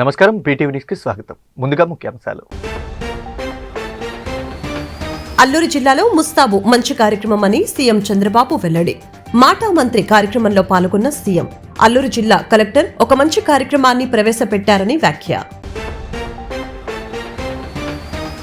నమస్కారం, BTV news కి స్వాగతం. ముందుగా ముఖ్యాంశాలు. అల్లూరు జిల్లాలో ముస్తాబు మంచి కార్యక్రమం అని సీఎం చంద్రబాబు వెల్లడి. మాటా మంత్రి కార్యక్రమంలో పాల్గొన్న సీఎం. అల్లూరు జిల్లా కలెక్టర్ ఒక మంచి కార్యక్రమాన్ని ప్రవేశపెట్టారని వ్యాఖ్య.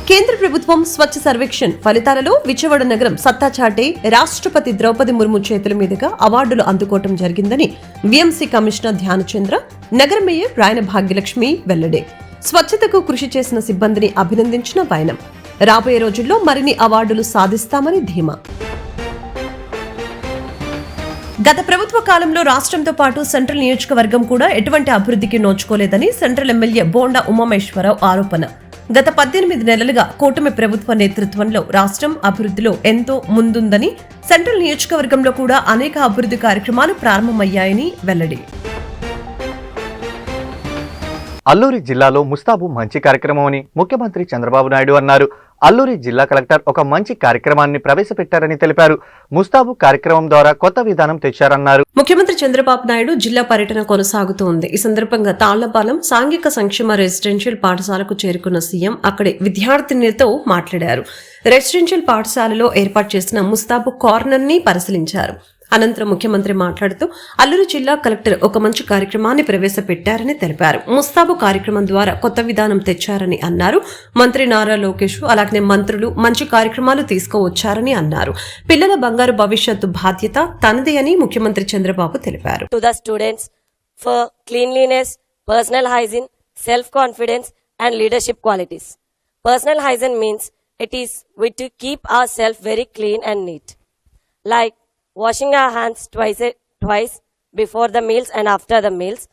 కేంద్ర ప్రభుత్వం స్వచ్ఛ సర్వేక్షణ్ ఫలితాలలో విజయవాడ నగరం సత్తా చాటే రాష్ట్రపతి ద్రౌపది ముర్ము చేతుల మీదుగా అవార్డులు అందుకోవడం జరిగిందని వీఎంసీ కమిషనర్ ధ్యానచంద్ర, నగర మేయర్ రాయన భాగ్యలక్ష్మి వెల్లడి. స్వచ్ఛతకు కృషి చేసిన సిబ్బందిని అభినందించిన వైనం. రాబోయే రోజుల్లో మరిన్ని అవార్డులు సాధిస్తామని ధీమా. గత ప్రభుత్వ కాలంలో రాష్ట్రంతో పాటు సెంట్రల్ నియోజకవర్గం కూడా ఎటువంటి అభివృద్ధికి నోచుకోలేదని సెంట్రల్ ఎమ్మెల్యే బోండా ఉమామేశ్వరరావు ఆరోపణ. గత 18 నెలలుగా కూటమి ప్రభుత్వ నేతృత్వంలో రాష్ట్రం అభివృద్ధిలో ఎంతో ముందుందని, సెంట్రల్ నియోజకవర్గంలో కూడా అనేక అభివృద్ధి కార్యక్రమాలు ప్రారంభమయ్యాయని వెల్లడి. అల్లూరి జిల్లాలో ముస్తాబు మంచి కార్యక్రమం అని ముఖ్యమంత్రి చంద్రబాబు నాయుడు అన్నారు. అల్లూరి జిల్లా కలెక్టర్ ఒక మంచి కార్యక్రమాన్ని ప్రవేశపెట్టారని తెలిపారు. ముస్తాబు కార్యక్రమం ద్వారా కొత్త విధానం తెచ్చారన్నారు. ముఖ్యమంత్రి చంద్రబాబు నాయుడు జిల్లా పర్యటన కొనసాగుతోంది. ఈ సందర్భంగా తాళ్లపాలెం సాంఘిక సంక్షేమ రెసిడెన్షియల్ పాఠశాలకు చేరుకున్న సీఎం అక్కడి విద్యార్థినులతో మాట్లాడారు. రెసిడెన్షియల్ పాఠశాలలో ఏర్పాటు చేసిన ముస్తాబు కార్నర్ ని పరిశీలించారు. అనంతరం ముఖ్యమంత్రి మాట్లాడుతూ అల్లూరు జిల్లా కలెక్టర్ ఒక మంచి కార్యక్రమాన్ని ప్రవేశపెట్టారని తెలిపారు. ముస్తాబు కార్యక్రమం ద్వారా కొత్త విధానం తెచ్చారని అన్నారు. మంత్రి నారా లోకేష్ అలాగే మంత్రులు మంచి కార్యక్రమాలు తీసుకువచ్చారని అన్నారు. పిల్లల బంగారు భవిష్యత్తు బాధ్యత తనదే అని ముఖ్యమంత్రి చంద్రబాబు తెలిపారు. To the students for cleanliness, personal hygiene, self confidence and leadership qualities. Personal hygiene means it is we to keep ourselves very clean and neat, like washing our hands twice before the meals and after the meals,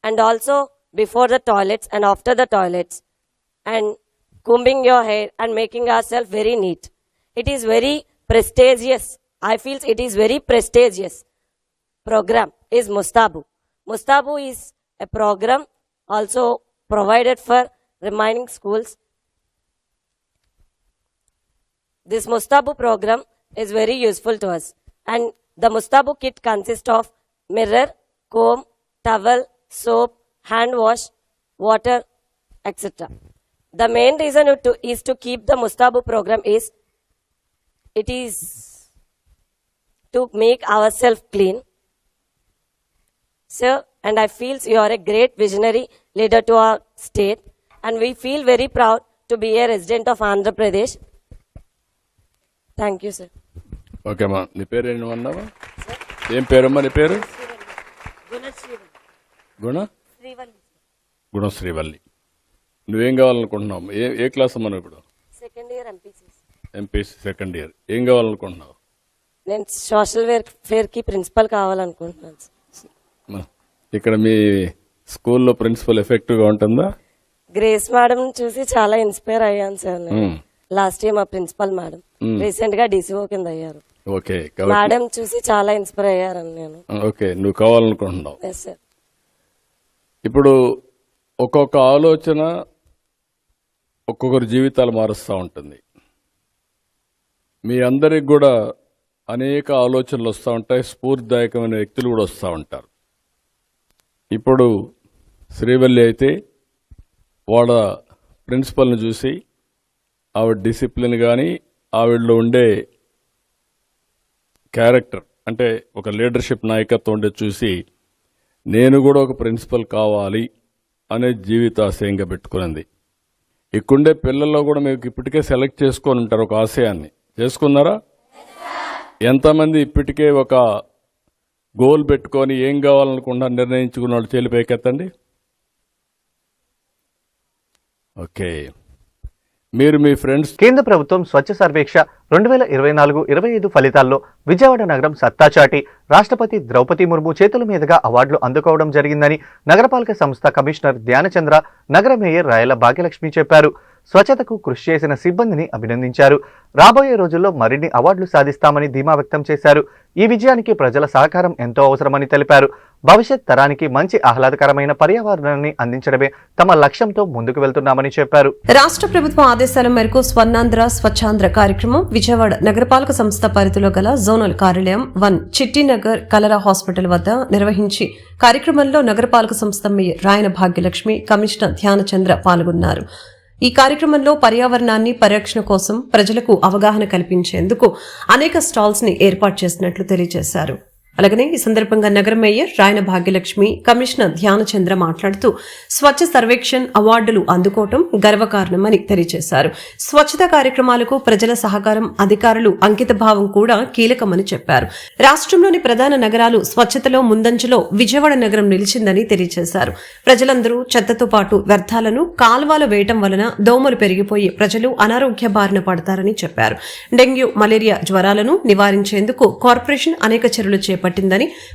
and also before the toilets and after the toilets, and combing your hair and making ourselves very neat. It is very prestigious. I feel it is very prestigious program is Mustabu. Mustabu is a program also provided for remaining schools. This Mustabu program is very useful to us. And the Mustabu kit consists of mirror, comb, towel, soap, hand wash, water, etc. The main reason is to keep the Mustabu program is it is to make ourselves clean. Sir, and I feel you are a great visionary leader to our state, and we feel very proud to be a resident of Andhra Pradesh. Thank you, sir. Okay అమ్మా, నీ పేరు ఏమన్నావా? ఏం పేరమ్మా నీ పేరు? గుణశ్రీవల్లి. నువ్వేం కావాలనుకుంటున్నావు? ఏ class అమ్మా నువ్వు ఇప్పుడు? Second year MPC second year. ఏం కావాలనుకుంటున్నావు? నేను సోషల్ ఫేర్ కి ప్రిన్సిపల్ కావాలనుకుంటున్నాను. ఇక్కడ మీ స్కూల్లో ప్రిన్సిపల్ ఎఫెక్టివ్ గా ఉంటుందా? గ్రేస్ మేడం చూసి చాలా ఇన్స్పైర్ అయ్యాను సార్. లాస్ట్ ఇయర్ మా ప్రిన్సిపల్ మేడం రీసెంట్ గా డిసిఓ కింద అయ్యారు. ఓకే, మేడం చూసి చాలా ఇన్స్పైర్ అయ్యారని నేను. ఓకే, నువ్వు కావాలనుకుంటున్నావు. Yes sir. ఇప్పుడు ఒక్కొక్క ఆలోచన ఒక్కొక్కరి జీవితాలు మారుస్తూ ఉంటుంది. మీ అందరికి కూడా అనేక ఆలోచనలు వస్తూ ఉంటాయి. స్ఫూర్తిదాయకమైన వ్యక్తులు కూడా వస్తూ ఉంటారు. ఇప్పుడు శ్రీవల్లి అయితే వాళ్ళ ప్రిన్సిపల్ని చూసి ఆవిడ డిసిప్లిన్ కానీ ఆవిడలో ఉండే క్యారెక్టర్ అంటే ఒక లీడర్షిప్ నాయకత్వం ఉండే చూసి నేను కూడా ఒక ప్రిన్సిపల్ కావాలి అనే జీవితాశయంగా పెట్టుకున్నది. ఇక్కడుండే పిల్లల్లో కూడా మీకు ఇప్పటికే సెలెక్ట్ చేసుకొని ఉంటారు ఒక ఆశయాన్ని. చేసుకున్నారా? ఎంతమంది ఇప్పటికే ఒక గోల్ పెట్టుకొని ఏం కావాలనుకున్నా నిర్ణయించుకున్న వాళ్ళు చేలి పైకెత్తండి. ఓకే, మీరు మీ ఫ్రెండ్స్. కేంద్ర ప్రభుత్వం స్వచ్ఛ సర్వేక్ష 2024-25 ఫలితాల్లో విజయవాడ నగరం సత్తా చాటి రాష్ట్రపతి ద్రౌపది ముర్ము చేతుల మీదుగా అవార్డులు అందుకోవడం జరిగిందని నగరపాలక సంస్థ కమిషనర్ ధ్యానచంద్ర, నగర మేయర్ రాయల భాగ్యలక్ష్మి చెప్పారు. స్వచ్ఛతకు కృషి చేసిన సిబ్బందిని అభినందించారు. రాబోయే రోజుల్లో మరిన్ని అవార్డులు సాధిస్తామని ధీమా వ్యక్తం చేశారు. ఈ విజయానికి ప్రజల సహకారం ఎంతో అవసరమని తెలిపారు. భవిష్యత్ తరానికి మంచి ఆహ్లాదకరమైన పర్యావరణాన్ని అందించడమే తమ లక్ష్యంతో ముందుకు వెళ్తున్నామని చెప్పారు. రాష్ట్ర ప్రభుత్వ ఆదేశాల మేరకు స్వర్ణాంధ్ర స్వచ్ఛాంధ్ర కార్యక్రమం విజయవాడ నగరపాలక సంస్థ పరిధిలో గల జోనల్ కార్యాలయం 1 చిట్టినగర్ కలరా హాస్పిటల్ వద్ద నిర్వహించి కార్యక్రమంలో నగరపాలక సంస్థ మేయర్ రాయన భాగ్యలక్ష్మి, కమిషనర్ ధ్యానచంద్ర పాల్గొన్నారు. ఈ కార్యక్రమంలో పర్యావరణాన్ని పరిరక్షణ కోసం ప్రజలకు అవగాహన కల్పించేందుకు అనేక స్టాల్స్ ని ఏర్పాటు చేసినట్లు తెలియజేశారు. అలాగనే ఈ సందర్భంగా నగర మేయర్ రాయన భాగ్యలక్ష్మి, కమిషనర్ ధ్యానచంద్ర మాట్లాడుతూ స్వచ్ఛ సర్వేక్షణ్ అవార్డులు అందుకోవటం గర్వకారణమని తెలియజేశారు. స్వచ్ఛత కార్యక్రమాలకు ప్రజల సహకారం, అధికారులు అంకితభావం కూడా కీలకమని చెప్పారు. రాష్ట్రంలోని ప్రధాన నగరాలు స్వచ్ఛతలో ముందంజలో విజయవాడ నగరం నిలిచిందని తెలియజేశారు. ప్రజలందరూ చెత్తతో పాటు వ్యర్థాలను కాల్వలో వేయటం వలన దోమలు పెరిగిపోయి ప్రజలు అనారోగ్య బారిన పడతారని చెప్పారు. డెంగ్యూ, మలేరియా జ్వరాలను నివారించేందుకు కార్పొరేషన్ అనేక చర్యలు చేపట్టిందని,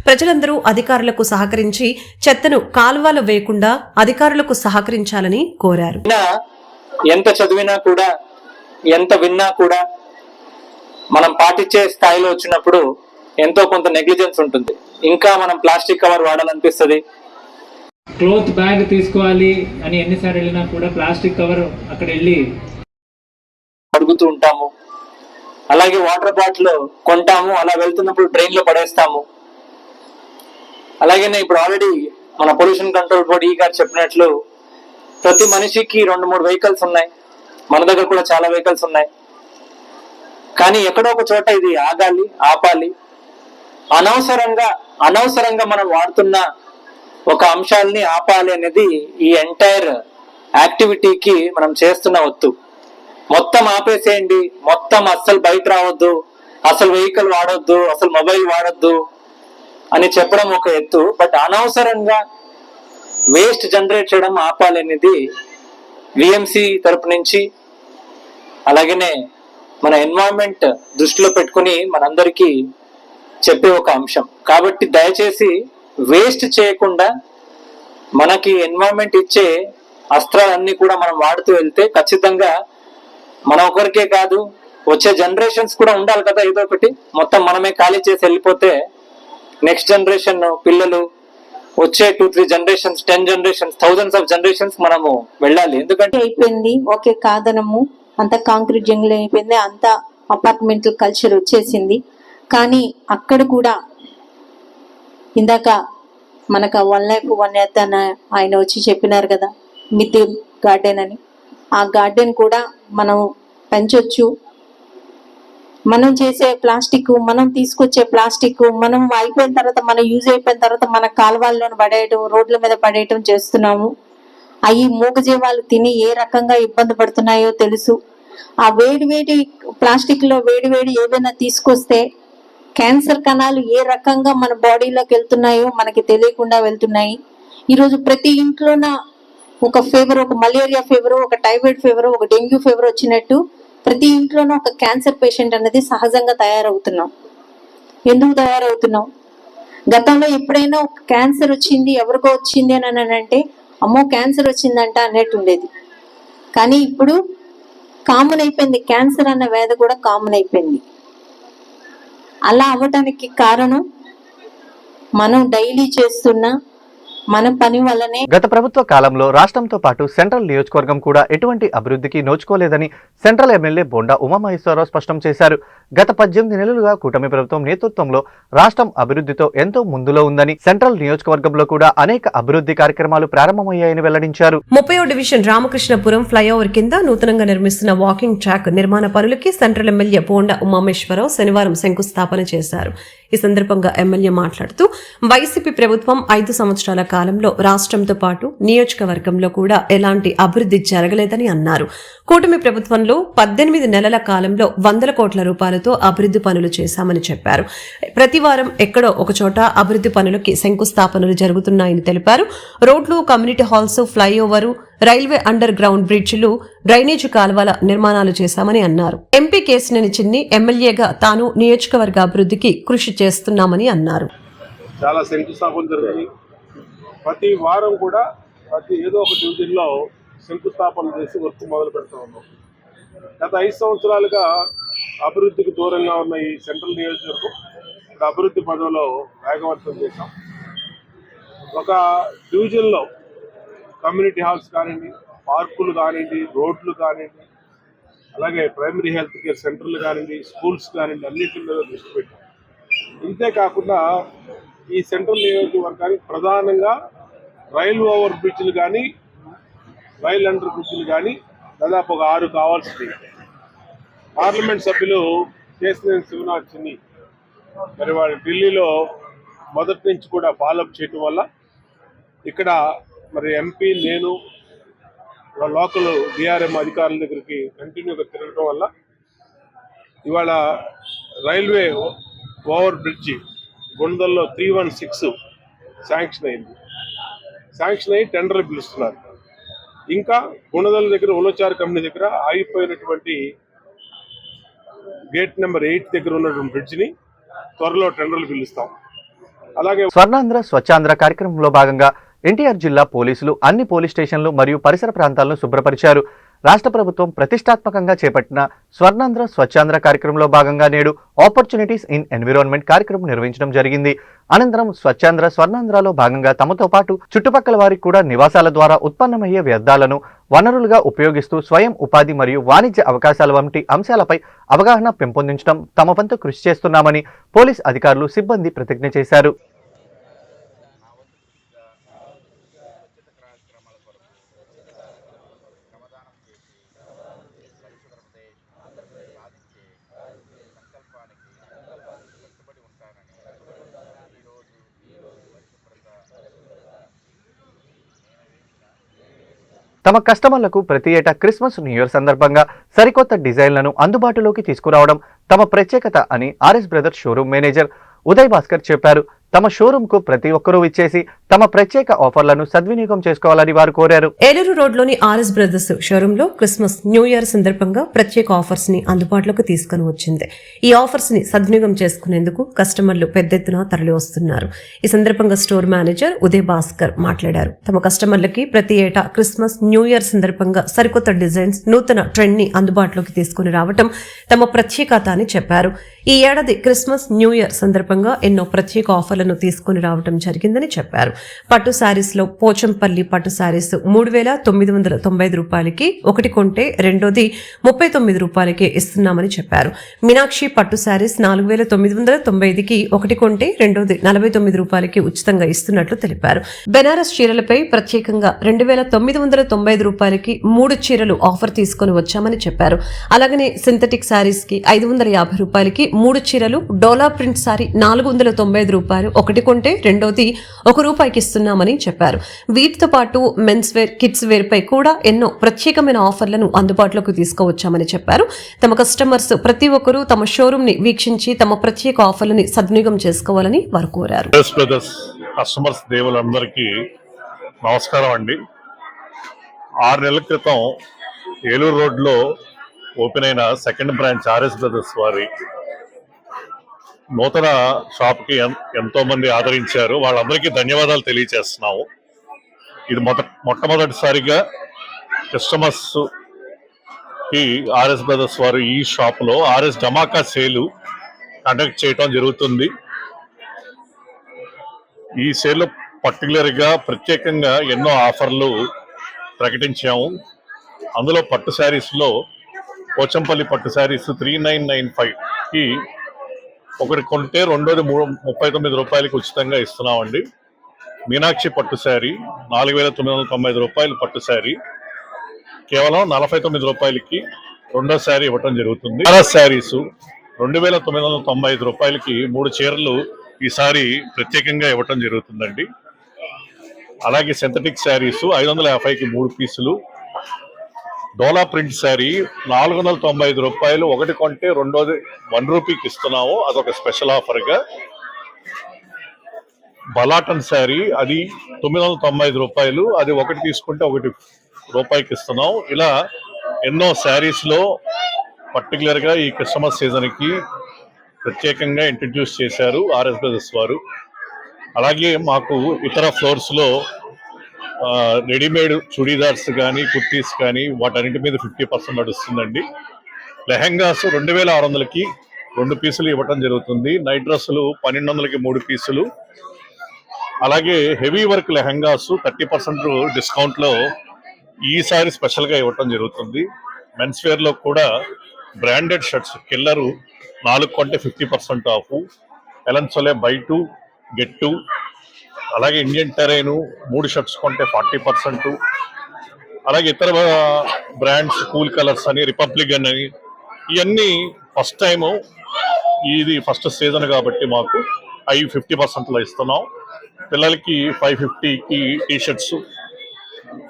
ప్రజలందరూ అధికారులకు సహకరించి చెత్తను కాల్వలో వేయకుండా అధికారులకు సహకరించాలని కోరారు. ఎంత చదివినా కూడా, ఎంత విన్నా కూడా మనం పాటించే స్థాయిలో వచ్చినప్పుడు ఎంతో కొంత నెగ్లిజెన్స్ ఉంటుంది. ఇంకా మనం ప్లాస్టిక్ కవర్ వాడాలనిపిస్తుంది. క్లోత్ బ్యాగ్ తీసుకోవాలి అని ఎన్నిసార్లు వెళ్ళినా కూడా ప్లాస్టిక్ కవర్ అక్కడ వెళ్ళి అడుగుతూ ఉంటాము. అలాగే వాటర్ బాటిల్ కొంటాము, అలా వెళ్తున్నప్పుడు ట్రైన్ లో పడేస్తాము. అలాగే ఇప్పుడు ఆల్రెడీ మన పొల్యూషన్ కంట్రోల్ బోర్డు ఈ గారు చెప్పినట్లు ప్రతి మనిషికి 2-3 వెహికల్స్ ఉన్నాయి. మన దగ్గర కూడా చాలా వెహికల్స్ ఉన్నాయి. కానీ ఎక్కడో ఒక చోట ఇది ఆగాలి, ఆపాలి. అనవసరంగా మనం వాడుతున్న ఒక అంశాలని ఆపాలి అనేది ఈ ఎంటైర్ యాక్టివిటీకి మనం చేస్తున్న వత్తు. మొత్తం ఆపేసేయండి, మొత్తం అస్సలు బయట రావద్దు, అసలు వెహికల్ వాడొద్దు, అసలు మొబైల్ వాడొద్దు అని చెప్పడం ఒక ఎత్తు. బట్ అనవసరంగా వేస్ట్ జనరేట్ చేయడం ఆపాలి అనేది విఎంసి తరపు నుంచి, అలాగనే మన ఎన్వైరన్మెంట్ దృష్టిలో పెట్టుకుని మనందరికీ చెప్పే ఒక అంశం. కాబట్టి దయచేసి వేస్ట్ చేయకుండా మనకి ఎన్వైరన్మెంట్ ఇచ్చే అస్త్రాలన్నీ కూడా మనం వాడుతూ వెళ్తే ఖచ్చితంగా మన ఒకరికే కాదు, వచ్చే జనరేషన్స్ కూడా ఉండాలి కదా ఏదో ఒకటి. మొత్తం మనమే ఖాళీ చేసి వెళ్ళిపోతే నెక్స్ట్ జనరేషన్ పిల్లలు, వచ్చే 2-3 generations, 10 generations, thousands of generations మనము వెళ్ళాలి. ఎందుకంటే అయిపోయింది, ఓకే కాదనము, అంత కాంక్రీట్ జంగిల్ అయిపోయింది, అంత అపార్ట్మెంట్ కల్చర్ వచ్చేసింది. కానీ అక్కడ కూడా ఇందాక మనకు 1 Life 1 Earth అని ఆయన వచ్చి చెప్పినారు కదా, మితి గార్డెన్ అని. ఆ గార్డెన్ కూడా మనం పెంచొచ్చు. మనం చేసే ప్లాస్టిక్, మనం తీసుకొచ్చే ప్లాస్టిక్, మనం అయిపోయిన తర్వాత, మనం యూజ్ అయిపోయిన తర్వాత మన కాలువల్లో పడేయటం, రోడ్ల మీద పడేయటం చేస్తున్నాము. అవి మూగజీవాలు తిని ఏ రకంగా ఇబ్బంది పడుతున్నాయో తెలుసు. ఆ వేడి ప్లాస్టిక్ లో వేడి ఏదైనా తీసుకొస్తే క్యాన్సర్ కణాలు ఏ రకంగా మన బాడీలోకి వెళ్తున్నాయో మనకి తెలియకుండా వెళ్తున్నాయి. ఈరోజు ప్రతి ఇంట్లోన ఒక ఫీవర్, ఒక మలేరియా ఫీవర్, ఒక టైఫాయిడ్ ఫీవర్, ఒక డెంగ్యూ ఫీవర్ వచ్చినట్టు ప్రతి ఇంట్లోనూ ఒక క్యాన్సర్ పేషెంట్ అనేది సహజంగా తయారవుతున్నాం. ఎందుకు తయారవుతున్నాం? గతంలో ఎప్పుడైనా ఒక క్యాన్సర్ వచ్చింది, ఎవరికో వచ్చింది అని అంటే అమ్మో క్యాన్సర్ వచ్చిందంట అన్నట్టు ఉండేది. కానీ ఇప్పుడు కామన్ అయిపోయింది, క్యాన్సర్ అన్న వ్యాధి కూడా కామన్ అయిపోయింది. అలా అవ్వటానికి కారణం మనం డైలీ చేస్తున్న మన పని వల్లనే. గత ప్రభుత్వ కాలంలో రాష్ట్రంతో పాటు సెంట్రల్ నియోజకవర్గం కూడా ఎటువంటి అభివృద్ధికి నోచుకోలేదని సెంట్రల్ ఎమ్మెల్యే బోండా ఉమామహేశ్వరరావు స్పష్టం చేశారు. గత 18 నెలలుగా కూటమి ప్రభుత్వం నేతృత్వంలో రాష్ట్రం అభివృద్ధితో ఎంతో ముందులో ఉందని, సెంట్రల్ నియోజకవర్గంలో కూడా అనేక అభివృద్ధి కార్యక్రమాలు ప్రారంభమయ్యాయని వెల్లడించారు. 30వ డివిజన్ రామకృష్ణపురం ఫ్లైఓవర్ కింద నూతనంగా నిర్మిస్తున్న వాకింగ్ ట్రాక్ నిర్మాణ పనులకి సెంట్రల్ ఎమ్మెల్యే బోండా ఉమామహేశ్వరరావు శనివారం శంకుస్థాపన చేశారు. ఈ సందర్భంగా ఎమ్మెల్యే మాట్లాడుతూ వైసీపీ ప్రభుత్వం 5 సంవత్సరాల కాలంలో రాష్ట్రంతో పాటు నియోజకవర్గంలో కూడా ఎలాంటి అభివృద్ధి జరగలేదని అన్నారు. కూటమి ప్రభుత్వంలో 18 నెలల కాలంలో 100 కోట్ల రూపాయలతో అభివృద్ధి పనులు చేశామని చెప్పారు. ప్రతి వారం ఎక్కడో ఒక చోట అభివృద్ధి పనులకి శంకుస్థాపనలు జరుగుతున్నాయని తెలిపారు. రోడ్లు, community halls, flyover, railway underground బ్రిడ్జిలు, డ్రైనేజీ కాలువల నిర్మాణాలు చేశామని అన్నారు. ఎంపీ కేశినేని చిన్ని ఎమ్మెల్యేగా తాను నియోజకవర్గ అభివృద్ధికి కృషి చేస్తున్నామని అన్నారు. చాలా శంకుస్థాపన జరిగింది. ప్రతి వారం కూడా ఏదో ఒక డివిజన్లో శంకుస్థాపన చేసి వర్క్ మొదలు పెడతా ఉన్నాం. గత 5 సంవత్సరాలుగా అభివృద్ధికి దూరంగా ఉన్న ఈ సెంట్రల్ నియోజకవర్గం ఇప్పుడు అభివృద్ధి పదంలో వేగవంతం చేశాం. ఒక డివిజన్లో కమ్యూనిటీ హాల్స్ కానివ్వండి, పార్కులు కానివ్వండి, రోడ్లు కానివ్వండి, అలాగే ప్రైమరీ హెల్త్ కేర్ సెంటర్లు కానివ్వండి, స్కూల్స్ కానివ్వండి, అన్నింటి మీద దృష్టి పెట్టాం. ఇంతేకాకుండా ఈ సెంట్రల్ నియోజకవర్గానికి ప్రధానంగా రైల్ ఓవర్ బ్రిడ్జ్లు కానీ, రైల్ అండర్ బ్రిడ్జ్లు కానీ దాదాపు ఒక 6 కావాల్సింది. పార్లమెంట్ సభ్యులు కేశినేని శివనాథ్ చిన్ని మరి వాళ్ళు ఢిల్లీలో మొదటి నుంచి కూడా ఫాలోఅప్ చేయటం వల్ల ఇక్కడ మరి ఎంపీ నేను లోకల్ డిఆర్ఎం అధికారుల దగ్గరికి కంటిన్యూగా తిరగడం వల్ల ఇవాళ రైల్వే ఓవర్ బ్రిడ్జి గుండెల్లో 316 శాంక్షన్ అయింది. శాంక్షన్ అయ్యి టెండర్లు పిలుస్తున్నారు. ఇంకా గుణదల దగ్గర ఉలచార్ కంపెనీ దగ్గర ఆగిపోయినటువంటి గేట్ నెంబర్ 8 దగ్గర ఉన్నటువంటి బ్రిడ్జిని త్వరలో టెండర్లు పిలుస్తాం. అలాగే స్వర్ణాంధ్ర స్వచ్ఛాంధ్ర కార్యక్రమంలో భాగంగా ఎన్టీఆర్ జిల్లా పోలీసులు అన్ని పోలీస్ స్టేషన్లు మరియు పరిసర ప్రాంతాలను శుభ్రపరిచారు. రాష్ట్ర ప్రభుత్వం ప్రతిష్టాత్మకంగా చేపట్టిన స్వర్ణాంధ్ర స్వచ్ఛాంధ్ర కార్యక్రమంలో భాగంగా నేడు ఆపర్చునిటీస్ ఇన్ ఎన్విరాన్మెంట్ కార్యక్రమం నిర్వహించడం జరిగింది. అనంతరం స్వచ్ఛాంధ్ర స్వర్ణాంధ్రలో భాగంగా తమతో పాటు చుట్టుపక్కల వారికి కూడా నివాసాల ద్వారా ఉత్పన్నమయ్యే వ్యర్థాలను వనరులుగా ఉపయోగిస్తూ స్వయం ఉపాధి మరియు వాణిజ్య అవకాశాల వంటి అంశాలపై అవగాహన పెంపొందించడం తమ వంతు కృషి చేస్తున్నామని పోలీస్ అధికారులు సిబ్బంది ప్రతిజ్ఞ చేశారు. తమ కస్టమర్లకు ప్రతి ఏటా క్రిస్మస్ న్యూ ఇయర్ సందర్భంగా సరికొత్త డిజైన్లను అందుబాటులోకి తీసుకురావడం తమ ప్రత్యేకత అని RS brothers showroom manager Uday Bhaskar చెప్పారు. తమ షోరూంకు ప్రతి ఒక్కరూ ఇచ్చేసి తమ ప్రత్యేక ఆఫర్లను సద్వినియోగం చేసుకోవాలని వారు కోరారు. ఏలూరు రోడ్లోని ఆర్ఎస్ బ్రదర్స్ షోరూమ్ లో క్రిస్మస్ న్యూ ఇయర్ సందర్భంగా ప్రత్యేక ఆఫర్స్ ని అందుబాటులోకి తీసుకుని వచ్చింది. ఈ ఆఫర్స్ ని సద్వినియోగం చేసుకునేందుకు కస్టమర్లు పెద్ద ఎత్తున తరలి వస్తున్నారు. ఈ సందర్భంగా స్టోర్ మేనేజర్ ఉదయ్ భాస్కర్ మాట్లాడారు. తమ కస్టమర్లకి ప్రతి ఏటా క్రిస్మస్ న్యూ ఇయర్ సందర్భంగా సరికొత్త డిజైన్స్, నూతన ట్రెండ్ ని అందుబాటులోకి తీసుకుని రావటం తమ ప్రత్యేకత అని చెప్పారు. ఈ ఏడాది క్రిస్మస్ న్యూ ఇయర్ సందర్భంగా ఎన్నో ప్రత్యేక ఆఫర్లను తీసుకుని రావడం జరిగిందని చెప్పారు. పట్టు శారీస్ లో పోచంపల్లి పట్టు శారీస్ 3,995 రూపాయలకి, ఒకటి కొంటే రెండోది 39 రూపాయలకి ఇస్తున్నామని చెప్పారు. మీనాక్షి పట్టు శారీస్ 4,995కి, ఒకటి కొంటే రెండోది 49 రూపాయలకి ఉచితంగా ఇస్తున్నట్లు తెలిపారు. బెనారస్ చీరలపై ప్రత్యేకంగా 2,995 రూపాయలకి 3 చీరలు ఆఫర్ తీసుకుని వచ్చామని చెప్పారు. అలాగనే సింథటిక్ శారీస్ కి 550 రూపాయలకి 3 చీరలు, డోలా ప్రింట్ శారీ 495 రూపాయలు, ఒకటి కొంటే రెండోది ₹1 ఇస్తున్నామని చెప్పారు. వీటితో పాటు మెన్స్ వేర్, కిడ్స్ వేర్ పై కూడా ఎన్నో ప్రత్యేకమైన ఆఫర్లను అందుబాటులోకి తీసుకువచ్చామని చెప్పారు. తమ కస్టమర్స్ ప్రతి ఒక్కరూ తమ షోరూమ్ ని వీక్షించి తమ ప్రత్యేక ఆఫర్లని సద్వినియోగం చేసుకోవాలని వారు కోరారు. కస్టమర్స్ దేవులందరికీ నమస్కారం అండి. 6 నెలల క్రితం ఏలూరు రోడ్లో ఓపెన్ అయిన సెకండ్ బ్రాంచ్ ఆర్ఎస్ బ్రదర్స్ వారి నూతన షాప్కి ఎంతో మంది ఆదరించారు. వాళ్ళందరికీ ధన్యవాదాలు తెలియజేస్తున్నాము. ఇది మొట్టమొదటిసారిగా కస్టమర్స్ కి ఆర్ఎస్ బ్రదర్స్ వారు ఈ షాప్లో ఆర్ఎస్ ధమాకా సేలు కండక్ట్ చేయడం జరుగుతుంది. ఈ సేల్లో పర్టికులర్గా ప్రత్యేకంగా ఎన్నో ఆఫర్లు ప్రకటించాము. అందులో పట్టు శారీస్లో పోచంపల్లి పట్టు శారీస్ 3,995కి, ఒకటి కొంటే రెండోది 39 రూపాయలకి ఉచితంగా ఇస్తున్నామండి. మీనాక్షి పట్టు శారీ 4,995 రూపాయలు పట్టు శారీ కేవలం 49 రూపాయలకి రెండో శారీ ఇవ్వటం జరుగుతుంది. శారీస్ 2,995 రూపాయలకి 3 చీరలు ఈసారి ప్రత్యేకంగా ఇవ్వటం జరుగుతుందండి. అలాగే సింథటిక్ శారీస్ 550కి 3 పీసులు, డోలా ప్రింట్ శారీ 495 రూపాయలు, ఒకటి కొంటే రెండోది ₹1 ఇస్తున్నాము, అదొక స్పెషల్ ఆఫర్గా. బలాటన్ శారీ అది 995 రూపాయలు, అది ఒకటి తీసుకుంటే ₹1 ఇస్తున్నాం. ఇలా ఎన్నో శారీస్లో పర్టికులర్గా ఈ క్రిస్మస్ సీజన్కి ప్రత్యేకంగా ఇంట్రడ్యూస్ చేశారు ఆర్ఎస్ బ్రదర్స్ వారు. అలాగే మాకు ఇతర ఫ్లోర్స్లో రెడీమేడ్ చుడీదార్స్ కానీ కుర్తీస్ కానీ వాటన్నిటి మీద 50% నడుస్తుందండి. లెహెంగాస్ 2600కి 2 పీసులు ఇవ్వటం జరుగుతుంది. నైట్ డ్రెస్సులు 1200కి 3 పీసులు. అలాగే హెవీ వర్క్ లెహెంగాస్ 30% డిస్కౌంట్లో ఈసారి స్పెషల్గా ఇవ్వటం జరుగుతుంది. మెన్స్ వేర్ లో కూడా బ్రాండెడ్ షర్ట్స్ కిల్లరు 4 కొంటే 50% ఆఫ్, ఎలన్ సొలే బై 2 గెట్ 2, అలాగే ఇండియన్ టెరైన్ 3 షర్ట్స్ కొంటే 40%, అలాగే ఇతర బ్రాండ్స్ కూల్ కలర్స్ అని రిపబ్లికన్ అని ఇవన్నీ ఫస్ట్ టైము, ఇది ఫస్ట్ సీజన్ కాబట్టి మాకు అవి 50%లో ఇస్తున్నాం. పిల్లలకి 550కి టీ షర్ట్స్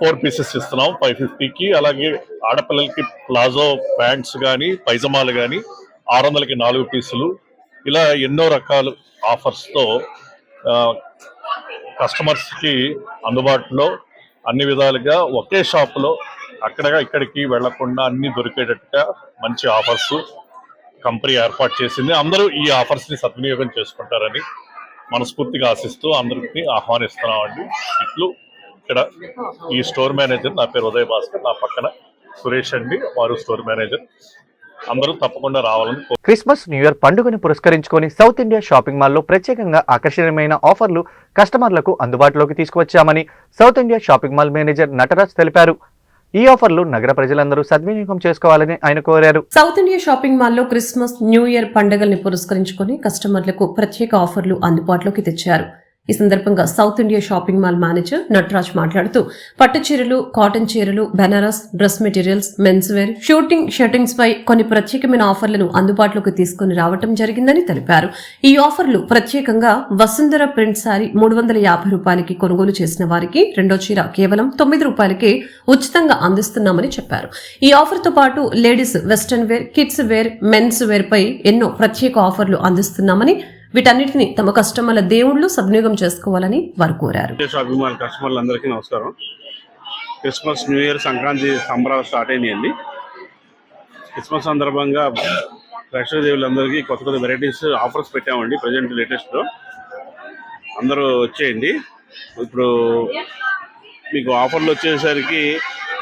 4 పీసెస్ ఇస్తున్నాం 550కి. అలాగే ఆడపిల్లలకి ప్లాజో ప్యాంట్స్ కానీ పైజమాలు కానీ 600కి 4 పీసులు. ఇలా ఎన్నో రకాల ఆఫర్స్తో కస్టమర్స్కి అందుబాటులో అన్ని విధాలుగా ఒకే షాప్లో ఇక్కడికి వెళ్లకుండా అన్ని దొరికేటట్టుగా మంచి ఆఫర్స్ కంపెనీ ఏర్పాటు చేసింది. అందరూ ఈ ఆఫర్స్ని సద్వినియోగం చేసుకుంటారని మనస్ఫూర్తిగా ఆశిస్తూ అందరికీ ఆహ్వానిస్తున్నామండి. ఇట్లు ఇక్కడ ఈ స్టోర్ మేనేజర్, నా పేరు ఉదయ్ భాస్కర్, నా పక్కన సురేష్ అండి, వారు స్టోర్ మేనేజర్. అందరూ తప్పకుండా రావాలని క్రిస్మస్ న్యూ ఇయర్ పండుగను పురస్కరించుకొని సౌత్ ఇండియా షాపింగ్ మాల్లో ప్రత్యేకంగా ఆకర్షణీయమైన ఆఫర్లు కస్టమర్లకు అందుబాటులోకి తీసుకువచ్చామని south India shopping mall manager Nataraj తెలిపారు. ఈ ఆఫర్లు నగర ప్రజలందరూ సద్వినియోగం చేసుకోవాలని ఆయన కోరారు. సౌత్ ఇండియా షాపింగ్ మాల్లో క్రిస్మస్ న్యూ ఇయర్ పండుగల్ని పురస్కరించుకొని కస్టమర్లకు ప్రత్యేక ఆఫర్లు అందుబాటులోకి తెచ్చారు. ఈ సందర్భంగా south India shopping mall manager Nataraj మాట్లాడుతూ పట్టు చీరలు, కాటన్ చీరలు, Banaras, dress materials, men's wear, shirtings పై కొన్ని ప్రత్యేకమైన ఆఫర్లను అందుబాటులోకి తీసుకుని రావటం జరిగిందని తెలిపారు. ఈ ఆఫర్లు ప్రత్యేకంగా వసుంధర ప్రింట్ సారీ 350 రూపాయలకి కొనుగోలు చేసిన వారికి రెండో చీర కేవలం 9 రూపాయలకి ఉచితంగా అందిస్తున్నామని చెప్పారు. ఈ ఆఫర్ తో పాటు ladies western wear, kids wear, men's wear పై ఎన్నో ప్రత్యేక ఆఫర్లు అందిస్తున్నామని, వీటన్నిటిని తమ కస్టమర్ల దేవుళ్లు సద్వినియోగం చేసుకోవాలని వారు కోరారు. షాపింగ్ మాల్ కస్టమర్లందరికీ నమస్కారం. క్రిస్మస్, న్యూ ఇయర్, సంక్రాంతి సంబరాలు స్టార్ట్ అయినాయండి. క్రిస్మస్ సందర్భంగా ప్రేక్షకులందరికీ కొత్త వెరైటీస్ ఆఫర్స్ పెట్టామండి. ప్రజెంట్ లేటెస్ట్లో అందరూ వచ్చేయండి. ఇప్పుడు మీకు ఆఫర్లు వచ్చేసరికి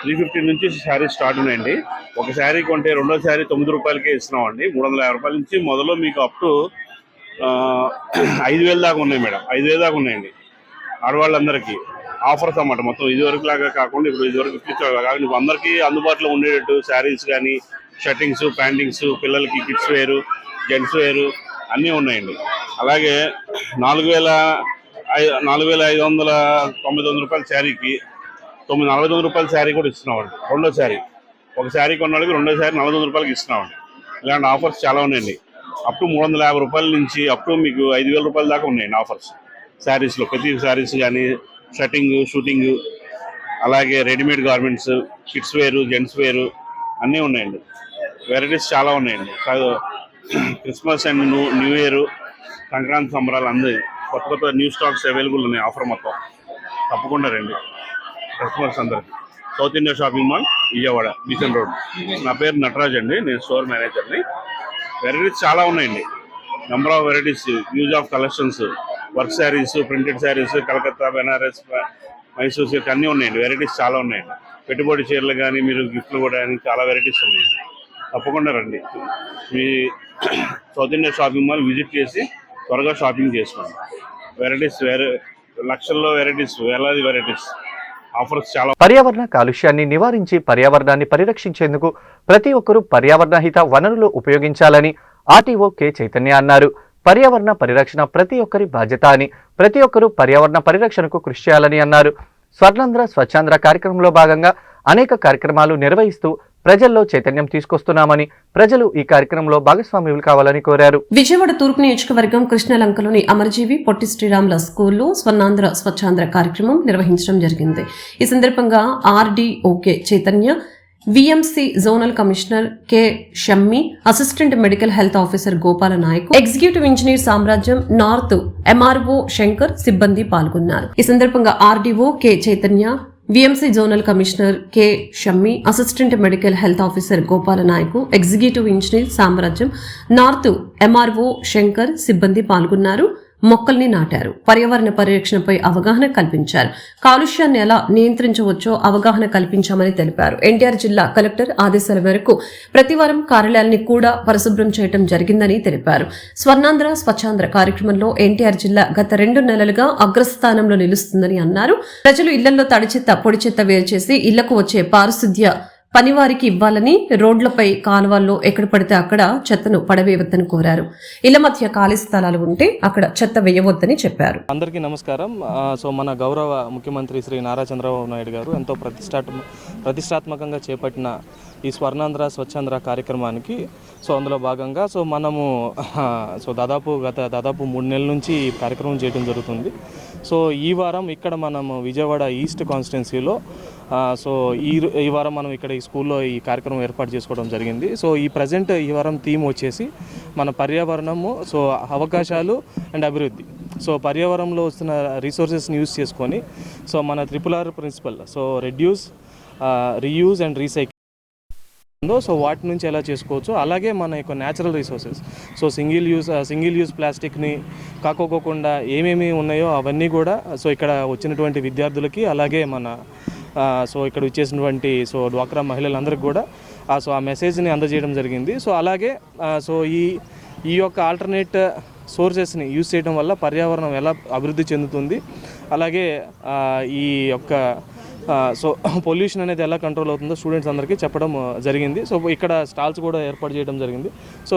350 నుంచి శారీస్ స్టార్ట్ ఉన్నాయండి. ఒక శారీ కొంటే రెండో శారీ 9 రూపాయలకే ఇస్తున్నామండి. 350 రూపాయల నుంచి మొదలు మీకు అప్ టు 5,000 దాకా ఉన్నాయి మేడం. 5,000 దాకా ఉన్నాయండి. ఆడవాళ్ళందరికీ ఆఫర్స్ అన్నమాట. మొత్తం ఇదివరకు లాగా కాకుండా ఇప్పుడు ఇదివరకు కాకుండా ఇప్పుడు అందరికీ అందుబాటులో ఉండేటట్టు శారీస్ కానీ, షర్టింగ్స్, ప్యాంటింగ్స్, పిల్లలకి కిడ్స్ వేరు, జెంట్స్ వేరు అన్నీ ఉన్నాయండి. అలాగే 4,599 రూపాయల శారీకి 49 రూపాయల శారీ కూడా ఇస్తున్నామండి. రెండో శారీ, ఒక శారీ కొన్నాళ్ళకి రెండో శారీ 400 రూపాయలకి ఇస్తున్నామండి. ఇలాంటి ఆఫర్స్ చాలా ఉన్నాయండి. అప్ టు 350 రూపాయల నుంచి అప్ టు మీకు 5,000 రూపాయల దాకా ఉన్నాయండి ఆఫర్స్ శారీస్లో. ప్రతి శారీస్ కానీ షర్టింగ్, షూటింగ్, అలాగే readymade garments, kids wear, gents wear అన్నీ ఉన్నాయండి. వెరైటీస్ చాలా ఉన్నాయండి. Christmas and new year, Sankranti సంబరాలు అందరి కొత్త న్యూ స్టాక్స్ అవైలబుల్ ఉన్నాయి. ఆఫర్ మొత్తం తప్పకుండా రండి కస్టమర్స్ అందరికి. South India shopping mall, Vijayawada, Besant road. నా పేరు నటరాజ్ అండి, నేను స్టోర్ మేనేజర్ని. వెరైటీస్ చాలా ఉన్నాయండి. Number of varieties, use of collections, work saris, printed saris, Calcutta, Banaras, Mysore silk అన్నీ ఉన్నాయండి. వెరైటీస్ చాలా ఉన్నాయండి. పెట్టుబడి చీరలు కానీ మీరు గిఫ్ట్లు కూడా చాలా వెరైటీస్ ఉన్నాయండి. తప్పకుండా రండి. మీ south India shopping mall visit చేసి త్వరగా షాపింగ్ చేసుకోండి. వెరైటీస్ లక్షల్లో వెరైటీస్, వేలాది వెరైటీస్, ఆఫర్స్ చాలా. పర్యావరణ కాలుష్యాన్ని నివారించి పర్యావరణాన్ని పరిరక్షించేందుకు ప్రతి ఒక్కరూ పర్యావరణ హిత వనరులు ఉపయోగించాలని ఆర్టీఓ కె చైతన్య అన్నారు. పర్యావరణ పరిరక్షణ ప్రతి ఒక్కరి బాధ్యత అని, ప్రతి ఒక్కరూ పర్యావరణ పరిరక్షణకు కృషి చేయాలని అన్నారు. స్వర్ణాంధ్ర స్వచ్ఛాంధ్ర కార్యక్రమంలో భాగంగా అనేక కార్యక్రమాలు నిర్వహిస్తూ ప్రజల్లో చైతన్యం తీసుకొస్తున్నామని, ప్రజలు ఈ కార్యక్రమంలో భాగస్వాములు కావాలని కోరారు. విజయవాడ తూర్పు నియోజకవర్గం కృష్ణలంకలోని అమరజీవి పొట్టి శ్రీరాముల స్కూల్లో స్వర్ణాంధ్ర స్వచ్ఛాంధ్ర కార్యక్రమం నిర్వహించడం జరిగింది. ఈ సందర్భంగా RDO K Chaitanya, VMC zonal commissioner K Shammi, assistant medical health officer Gopala Naik, executive engineer Samrajyam, north MRO Shankar సిబ్బంది పాల్గొన్నారు. ఈ సందర్భంగా RDO K Chaitanya, VMC zonal commissioner K Shammi, assistant medical health officer Gopala Naik, executive engineer Samrajyam, north MRO Shankar సిబ్బంది పాల్గొన్నారు. మొక్కల్ని నాటారు. పర్యావరణ పరిరక్షణపై అవగాహన కల్పించారు. కాలుష్యాన్ని ఎలా నియంత్రించవచ్చో అవగాహన కల్పించామని తెలిపారు. ఎన్టీఆర్ జిల్లా కలెక్టర్ ఆదేశాల మేరకు ప్రతివారం కార్యాలయాల్ని కూడా పరిశుభ్రం చేయడం జరిగిందని తెలిపారు. స్వర్ణాంధ్ర స్వచ్ఛాంధ్ర కార్యక్రమంలో ఎన్టీఆర్ జిల్లా గత 2 నెలలుగా అగ్రస్థానంలో నిలుస్తుందని అన్నారు. ప్రజలు ఇళ్లలో తడి చెత్త, పొడి చెత్త వేరు చేసి ఇళ్లకు వచ్చే పారిశుద్ధ్య పనివారికి ఇవ్వాలని, రోడ్లపై కాలువల్లో ఎక్కడ పడితే అక్కడ చెత్తను పడవేయవద్దని కోరారు. ఇళ్ల మధ్య ఖాళీ స్థలాలు ఉంటే అక్కడ చెత్త వేయవద్దని చెప్పారు. అందరికీ నమస్కారం. సో మన గౌరవ ముఖ్యమంత్రి శ్రీ నారా చంద్రబాబు నాయుడు గారు ఎంతో ప్రతిష్టాత్మకంగా చేపట్టిన ఈ స్వర్ణాంధ్ర స్వచ్ఛాంధ్ర కార్యక్రమానికి అందులో భాగంగా మనము దాదాపు 3 నెలల నుంచి ఈ కార్యక్రమం చేయడం జరుగుతుంది. ఈ వారం ఇక్కడ మనము విజయవాడ ఈస్ట్ కాన్స్టిట్యున్సీలో ఈ వారం మనం ఇక్కడ ఈ స్కూల్లో ఈ కార్యక్రమం ఏర్పాటు చేసుకోవడం జరిగింది. ఈ వారం థీమ్ వచ్చేసి మన పర్యావరణము, అవకాశాలు అండ్ అభివృద్ధి. పర్యావరణంలో వస్తున్న రిసోర్సెస్ని యూజ్ చేసుకొని మన RRR principle reduce, reuse and recycle వాటి నుంచి ఎలా చేసుకోవచ్చు, అలాగే మన యొక్క న్యాచురల్ రిసోర్సెస్ సింగిల్ యూజ్ ప్లాస్టిక్ని కాకోకుండా ఏమేమి ఉన్నాయో అవన్నీ కూడా ఇక్కడ వచ్చినటువంటి విద్యార్థులకి, అలాగే మన ఇక్కడ వచ్చేసినటువంటి డ్వాక్రా మహిళలందరికీ కూడా ఆ మెసేజ్ని అందజేయడం జరిగింది. అలాగే ఈ యొక్క ఆల్టర్నేట్ సోర్సెస్ని యూజ్ చేయడం వల్ల పర్యావరణం ఎలా అభివృద్ధి చెందుతుంది, అలాగే ఈ యొక్క పొల్యూషన్ అనేది ఎలా కంట్రోల్ అవుతుందో స్టూడెంట్స్ అందరికీ చెప్పడం జరిగింది. ఇక్కడ స్టాల్స్ కూడా ఏర్పాటు చేయడం జరిగింది.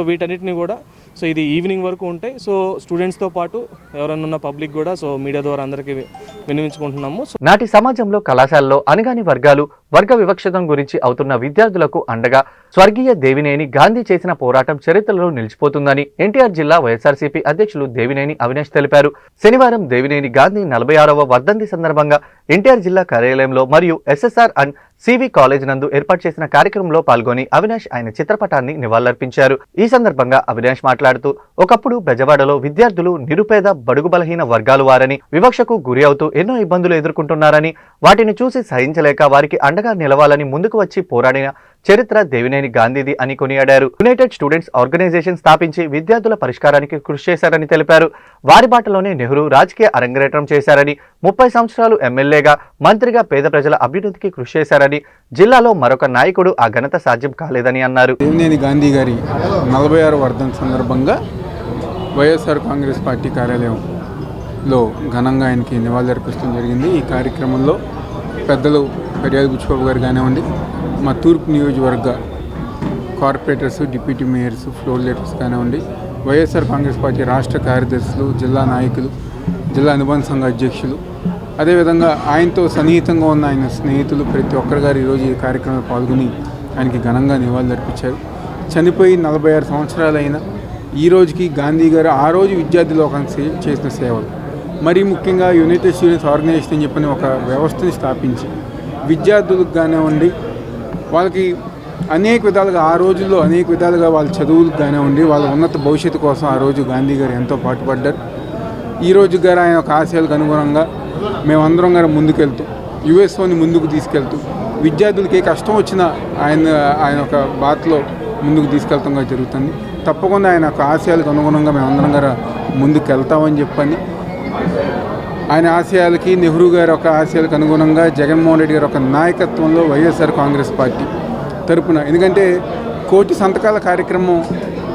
వీటన్నిటిని కూడా ఇది ఈవినింగ్ వరకు ఉంటాయి. స్టూడెంట్స్తో పాటు ఎవరైనా ఉన్న పబ్లిక్ కూడా మీడియా ద్వారా అందరికీ వినియోగించుకుంటున్నాము. నాటి సమాజంలో కళాశాలలో అణగాని వర్గాలు, వర్గ వివక్షతం గురించి అవుతున్న విద్యార్థులకు అండగా స్వర్గీయ దేవినేని గాంధీ చేసిన పోరాటం చరిత్రలో నిలిచిపోతుందని ఎన్టీఆర్ జిల్లా వైఎస్ఆర్సీపీ అధ్యక్షులు దేవినేని అవినాష్ తెలిపారు. శనివారం దేవినేని గాంధీ 46వ వర్ధంతి సందర్భంగా ఎన్టీఆర్ జిల్లా కార్యాలయంలో మరియు ఎస్ఎస్ఆర్ అండ్ సివి కాలేజ్ నందు ఏర్పాటు చేసిన కార్యక్రమంలో పాల్గొని అవినాష్ ఆయన చిత్రపటాన్ని నివాళులర్పించారు. ఈ సందర్భంగా అవినాష్ మాట్లాడుతూ, ఒకప్పుడు బెజవాడలో విద్యార్థులు నిరుపేద, బడుగు బలహీన వర్గాలు వారని, వివక్షకు గురి అవుతూ ఎన్నో ఇబ్బందులు ఎదుర్కొంటున్నారని, వాటిని చూసి సహించలేక వారికి అండగా నిలవాలని ముందుకు వచ్చి పోరాడిన చరిత్ర దేవినేని గాంధీది అని కొనియాడారు. యునైటెడ్ స్టూడెంట్స్ ఆర్గనైజేషన్ స్థాపించి విద్యార్థుల పరిష్కారానికి కృషి చేశారని తెలిపారు. వారి బాటలోనే నెహ్రూ రాజకీయ అరంగేట్రం చేశారని, 30 సంవత్సరాలు ఎమ్మెల్యేగా, మంత్రిగా పేద ప్రజల అభ్యున్నతికి కృషి చేశారని, జిల్లాలో మరొక నాయకుడు ఆ ఘనత సాధ్యం కాలేదని అన్నారు. దేవినేని గాంధీ గారి 46వ వర్ధంతి సందర్భంగా వైఎస్ఆర్ కాంగ్రెస్ పార్టీ కార్యాలయంలో ఘనంగా ఆయనకి నివాళులర్పించడం జరిగింది. ఈ కార్యక్రమంలో పెద్దలు పెరియాది బుచ్చిబాబు గారు కానివ్వండి, మా తూర్పు నియోజకవర్గ corporators, deputy mayors, floor leaders కానివ్వండి, వైఎస్ఆర్ కాంగ్రెస్ పార్టీ రాష్ట్ర కార్యదర్శులు, జిల్లా నాయకులు, జిల్లా అనుబంధ సంఘ అధ్యక్షులు, అదేవిధంగా ఆయనతో సన్నిహితంగా ఉన్న ఆయన స్నేహితులు ప్రతి ఒక్కరు గారు ఈరోజు ఈ కార్యక్రమంలో పాల్గొని ఆయనకి ఘనంగా నివాళులర్పించారు. చనిపోయి 46 సంవత్సరాలైన ఈ రోజుకి గాంధీ గారు ఆ రోజు విద్యార్థి లోకానికి చేసిన సేవలు, మరీ ముఖ్యంగా యునైటెడ్ స్టూడెంట్స్ ఆర్గనైజేషన్ అని చెప్పని ఒక వ్యవస్థని స్థాపించి విద్యార్థులకు కానివ్వండి, వాళ్ళకి అనేక విధాలుగా ఆ రోజుల్లో అనేక విధాలుగా వాళ్ళ చదువులకు కానివ్వండి, వాళ్ళ ఉన్నత భవిష్యత్తు కోసం ఆ రోజు గాంధీ గారు ఎంతో పాటుపడ్డారు. ఈరోజు గారు ఆయన ఒక ఆశయాలకు అనుగుణంగా మేమందరం గారు ముందుకెళ్తూ, యుఎస్ఓని ముందుకు తీసుకెళ్తూ, విద్యార్థులకి ఏ కష్టం వచ్చినా ఆయన ఒక బాటలో ముందుకు తీసుకెళ్తాం జరుగుతుంది. తప్పకుండా ఆయన ఒక ఆశయాలకు అనుగుణంగా మేమందరం గారు ముందుకు వెళ్తామని చెప్పని, ఆయన ఆశయాలకి, నెహ్రూ గారి ఒక ఆశయాలకు అనుగుణంగా జగన్మోహన్ రెడ్డి గారి ఒక నాయకత్వంలో వైఎస్ఆర్ కాంగ్రెస్ పార్టీ తరపున, ఎందుకంటే 1 కోటి సంతకాల కార్యక్రమం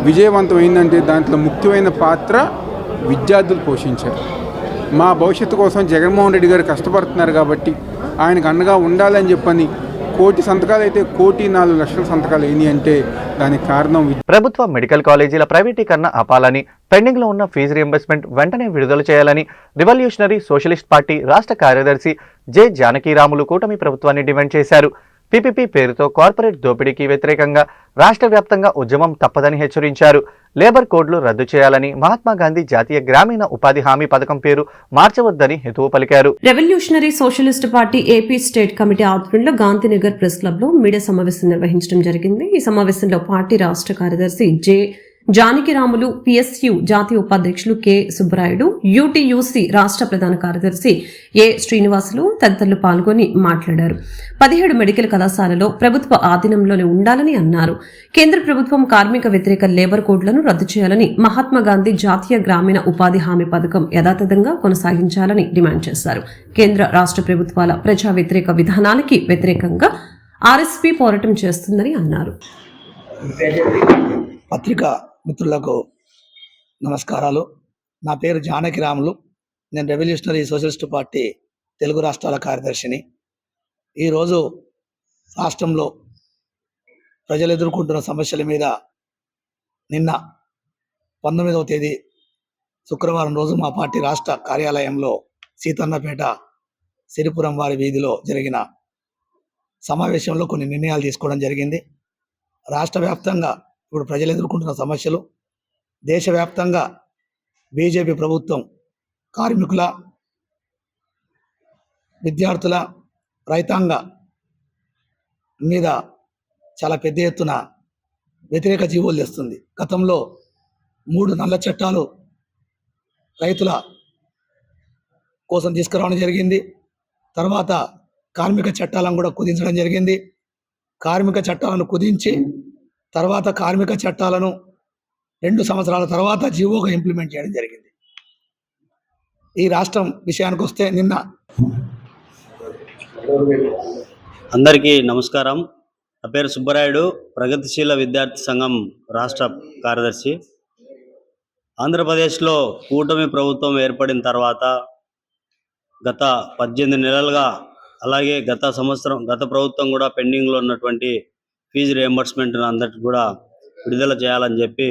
విజయవంతమైందంటే దాంట్లో ముఖ్యమైన పాత్ర విద్యార్థులు పోషించారు. మా భవిష్యత్తు కోసం జగన్మోహన్ రెడ్డి గారు కష్టపడుతున్నారు కాబట్టి ఆయనకు అండగా ఉండాలని చెప్పని 1 కోటి సంతకాలు అయితే 1,04,00,000 సంతకాలు అయినాయి అంటే దానికి కారణం ప్రభుత్వ మెడికల్ కాలేజీల ప్రైవేటీకరణ ఆపాలని, పెండింగ్ లో ఉన్న ఫీజు రియంబర్స్మెంట్ వెంటనే విడుదల చేయాలని రివల్యూషనరీ సోషలిస్ట్ పార్టీ రాష్ట్ర కార్యదర్శి జె జానకీరాములు కూటమి ప్రభుత్వాన్ని డిమాండ్ చేశారు. పీపీపీ పేరుతో కార్పొరేట్ దోపిడీకి వ్యతిరేకంగా రాష్ట్ర వ్యాప్తంగా ఉద్యమం తప్పదని హెచ్చరించారు. లేబర్ కోడ్లు రద్దు చేయాలని, మహాత్మాగాంధీ జాతీయ గ్రామీణ ఉపాధి హామీ పథకం పేరు మార్చవద్దని హితవు పలికారు. Revolutionary socialist party AP state committee ఆధ్వర్యంలో గాంధీనగర్ ప్రెస్ క్లబ్ లో మీడియా సమావేశం నిర్వహించడం జరిగింది. ఈ సమావేశంలో పార్టీ రాష్ట్ర కార్యదర్శి జె జానకిరాములు, పిఎస్యు జాతీయ ఉపాధ్యక్షులు కె సుబ్బరాయుడు, యూటీయూసీ రాష్ట్ర ప్రధాన కార్యదర్శి ఏ శ్రీనివాసులు తదితరులు పాల్గొని మాట్లాడారు. 17 మెడికల్ కళాశాలలో ప్రభుత్వ ఆధీనంలోనే ఉండాలని అన్నారు. కేంద్ర ప్రభుత్వం కార్మిక వ్యతిరేక లేబర్ కోడ్లను రద్దు చేయాలని, మహాత్మాగాంధీ జాతీయ గ్రామీణ ఉపాధి హామీ పథకం యథాతథంగా కొనసాగించాలని డిమాండ్ చేశారు. కేంద్ర రాష్ట్ర ప్రభుత్వాల ప్రజా వ్యతిరేక విధానాలకి వ్యతిరేకంగా ఆర్ఎస్పీ పోరాటం చేస్తుందని అన్నారు. పత్రికా మిత్రులకు నమస్కారాలు. నా పేరు జానకిరాములు. నేను రెవల్యూషనరీ సోషలిస్ట్ పార్టీ తెలుగు రాష్ట్రాల కార్యదర్శిని. ఈరోజు రాష్ట్రంలో ప్రజలు ఎదుర్కొంటున్న సమస్యల మీద నిన్న 19వ తేదీ శుక్రవారం రోజు మా పార్టీ రాష్ట్ర కార్యాలయంలో సీతన్నపేట సిరిపురం వారి వీధిలో జరిగిన సమావేశంలో కొన్ని నిర్ణయాలు తీసుకోవడం జరిగింది. రాష్ట్ర వ్యాప్తంగా ఇప్పుడు ప్రజలు ఎదుర్కొంటున్న సమస్యలు, దేశవ్యాప్తంగా బీజేపీ ప్రభుత్వం కార్మికుల, విద్యార్థుల, రైతాంగ మీద చాలా పెద్ద ఎత్తున వ్యతిరేక జీవోలు తెస్తుంది. గతంలో 3 నల్ల చట్టాలు రైతుల కోసం తీసుకురావడం జరిగింది. తర్వాత కార్మిక చట్టాలను కూడా కుదించడం జరిగింది. కార్మిక చట్టాలను కుదించి తర్వాత కార్మిక చట్టాలను 2 సంవత్సరాల తర్వాత జీవోగా ఇంప్లిమెంట్ చేయడం జరిగింది. ఈ రాష్ట్రం విషయానికి వస్తే నిన్న అందరికీ నమస్కారం. నా పేరు సుబ్బరాయుడు, ప్రగతిశీల విద్యార్థి సంఘం రాష్ట్ర కార్యదర్శి. ఆంధ్రప్రదేశ్లో కూటమి ప్రభుత్వం ఏర్పడిన తర్వాత గత 18 నెలలుగా, అలాగే గత ప్రభుత్వం కూడా పెండింగ్లో ఉన్నటువంటి ఫీజు రియంబర్స్మెంట్ అందరికీ కూడా విడుదల చేయాలని చెప్పి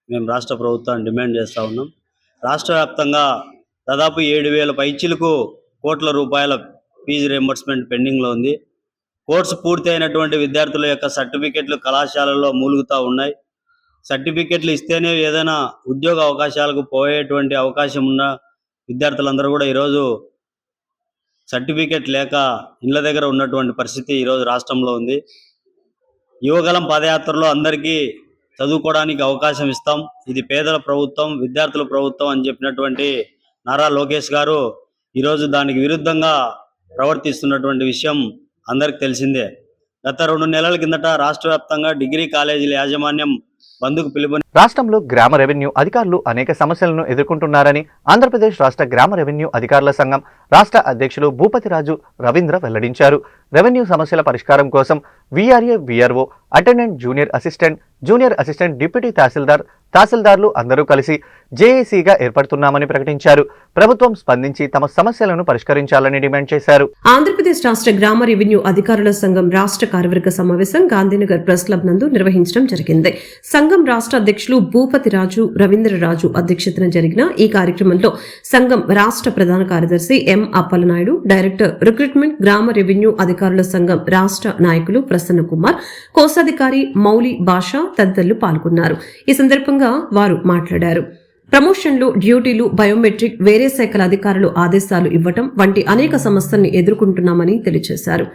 మేము రాష్ట్ర ప్రభుత్వాన్ని డిమాండ్ చేస్తూ ఉన్నాం. రాష్ట్ర వ్యాప్తంగా దాదాపు 7,000 పైచిలకు కోట్ల రూపాయల ఫీజు రియంబర్స్మెంట్ పెండింగ్లో ఉంది. కోర్సు పూర్తి అయినటువంటి విద్యార్థుల యొక్క సర్టిఫికెట్లు కళాశాలల్లో మూలుగుతూ ఉన్నాయి. సర్టిఫికెట్లు ఇస్తేనే ఏదైనా ఉద్యోగ అవకాశాలకు పోయేటువంటి అవకాశం ఉన్న విద్యార్థులందరూ కూడా ఈరోజు సర్టిఫికెట్ లేక ఇళ్ళ దగ్గర ఉన్నటువంటి పరిస్థితి ఈరోజు రాష్ట్రంలో ఉంది. యువగలం పాదయాత్రలో అందరికీ చదువుకోవడానికి అవకాశం ఇస్తాం, ఇది పేదల ప్రభుత్వం, విద్యార్థుల ప్రభుత్వం అని చెప్పినటువంటి నారా లోకేష్ గారు ఈరోజు దానికి విరుద్ధంగా ప్రవర్తిస్తున్నటువంటి విషయం అందరికి తెలిసిందే. గత 2 నెలల కిందట రాష్ట్ర వ్యాప్తంగా డిగ్రీ కాలేజీల యాజమాన్యం బంద్కు పిలుపు. రాష్ట్రంలో గ్రామ రెవెన్యూ అధికారులు అనేక సమస్యలను ఎదుర్కొంటున్నారని ఆంధ్రప్రదేశ్ రాష్ట్ర గ్రామ రెవెన్యూ అధికారుల సంఘం రాష్ట్ర అధ్యక్షులు భూపతిరాజు రవీంద్ర వెల్లడించారు. రెవెన్యూ సమస్యల పరిష్కారం కోసం VRA, VRO, attendant, junior assistant, deputy తహసీల్దార్లు అందరూ కలిసి జేఏసీగా ఏర్పడుతున్నామని ప్రకటించారు. ప్రభుత్వం స్పందించి తమ సమస్యలను పరిష్కరించాలని డిమాండ్ చేశారు. ఆంధ్రప్రదేశ్ రాష్ట్ర గ్రామ రెవెన్యూ అధికారుల సంఘం రాష్ట్ర కార్యవర్గ సమావేశం గాంధీనగర్ ప్రెస్ క్లబ్ నందు నిర్వహించడం జరిగింది. సంఘం రాష్ట్ర అధ్యక్షులు భూపతిరాజు రవీంద్రరాజు అధ్యక్షతన జరిగిన ఈ కార్యక్రమంలో సంఘం రాష్ట్ర ప్రధాన కార్యదర్శి ఎం అప్పలనాయుడు, డైరెక్టర్ రిక్రూట్మెంట్, గ్రామ రెవెన్యూ అధికారుల సంఘం రాష్ట్ర నాయకులు ప్రసన్న కుమార్, కోశాధికారి మౌలి భాష తదితరులు పాల్గొన్నారు. ఈ సందర్భంగా వారు మాట్లాడారు. ప్రమోషన్లు, డ్యూటీలు, బయోమెట్రిక్, వేరే శాఖల అధికారులు ఆదేశాలు ఇవ్వటం వంటి అనేక సమస్యల్ని ఎదుర్కొంటున్నామని తెలియజేశారు.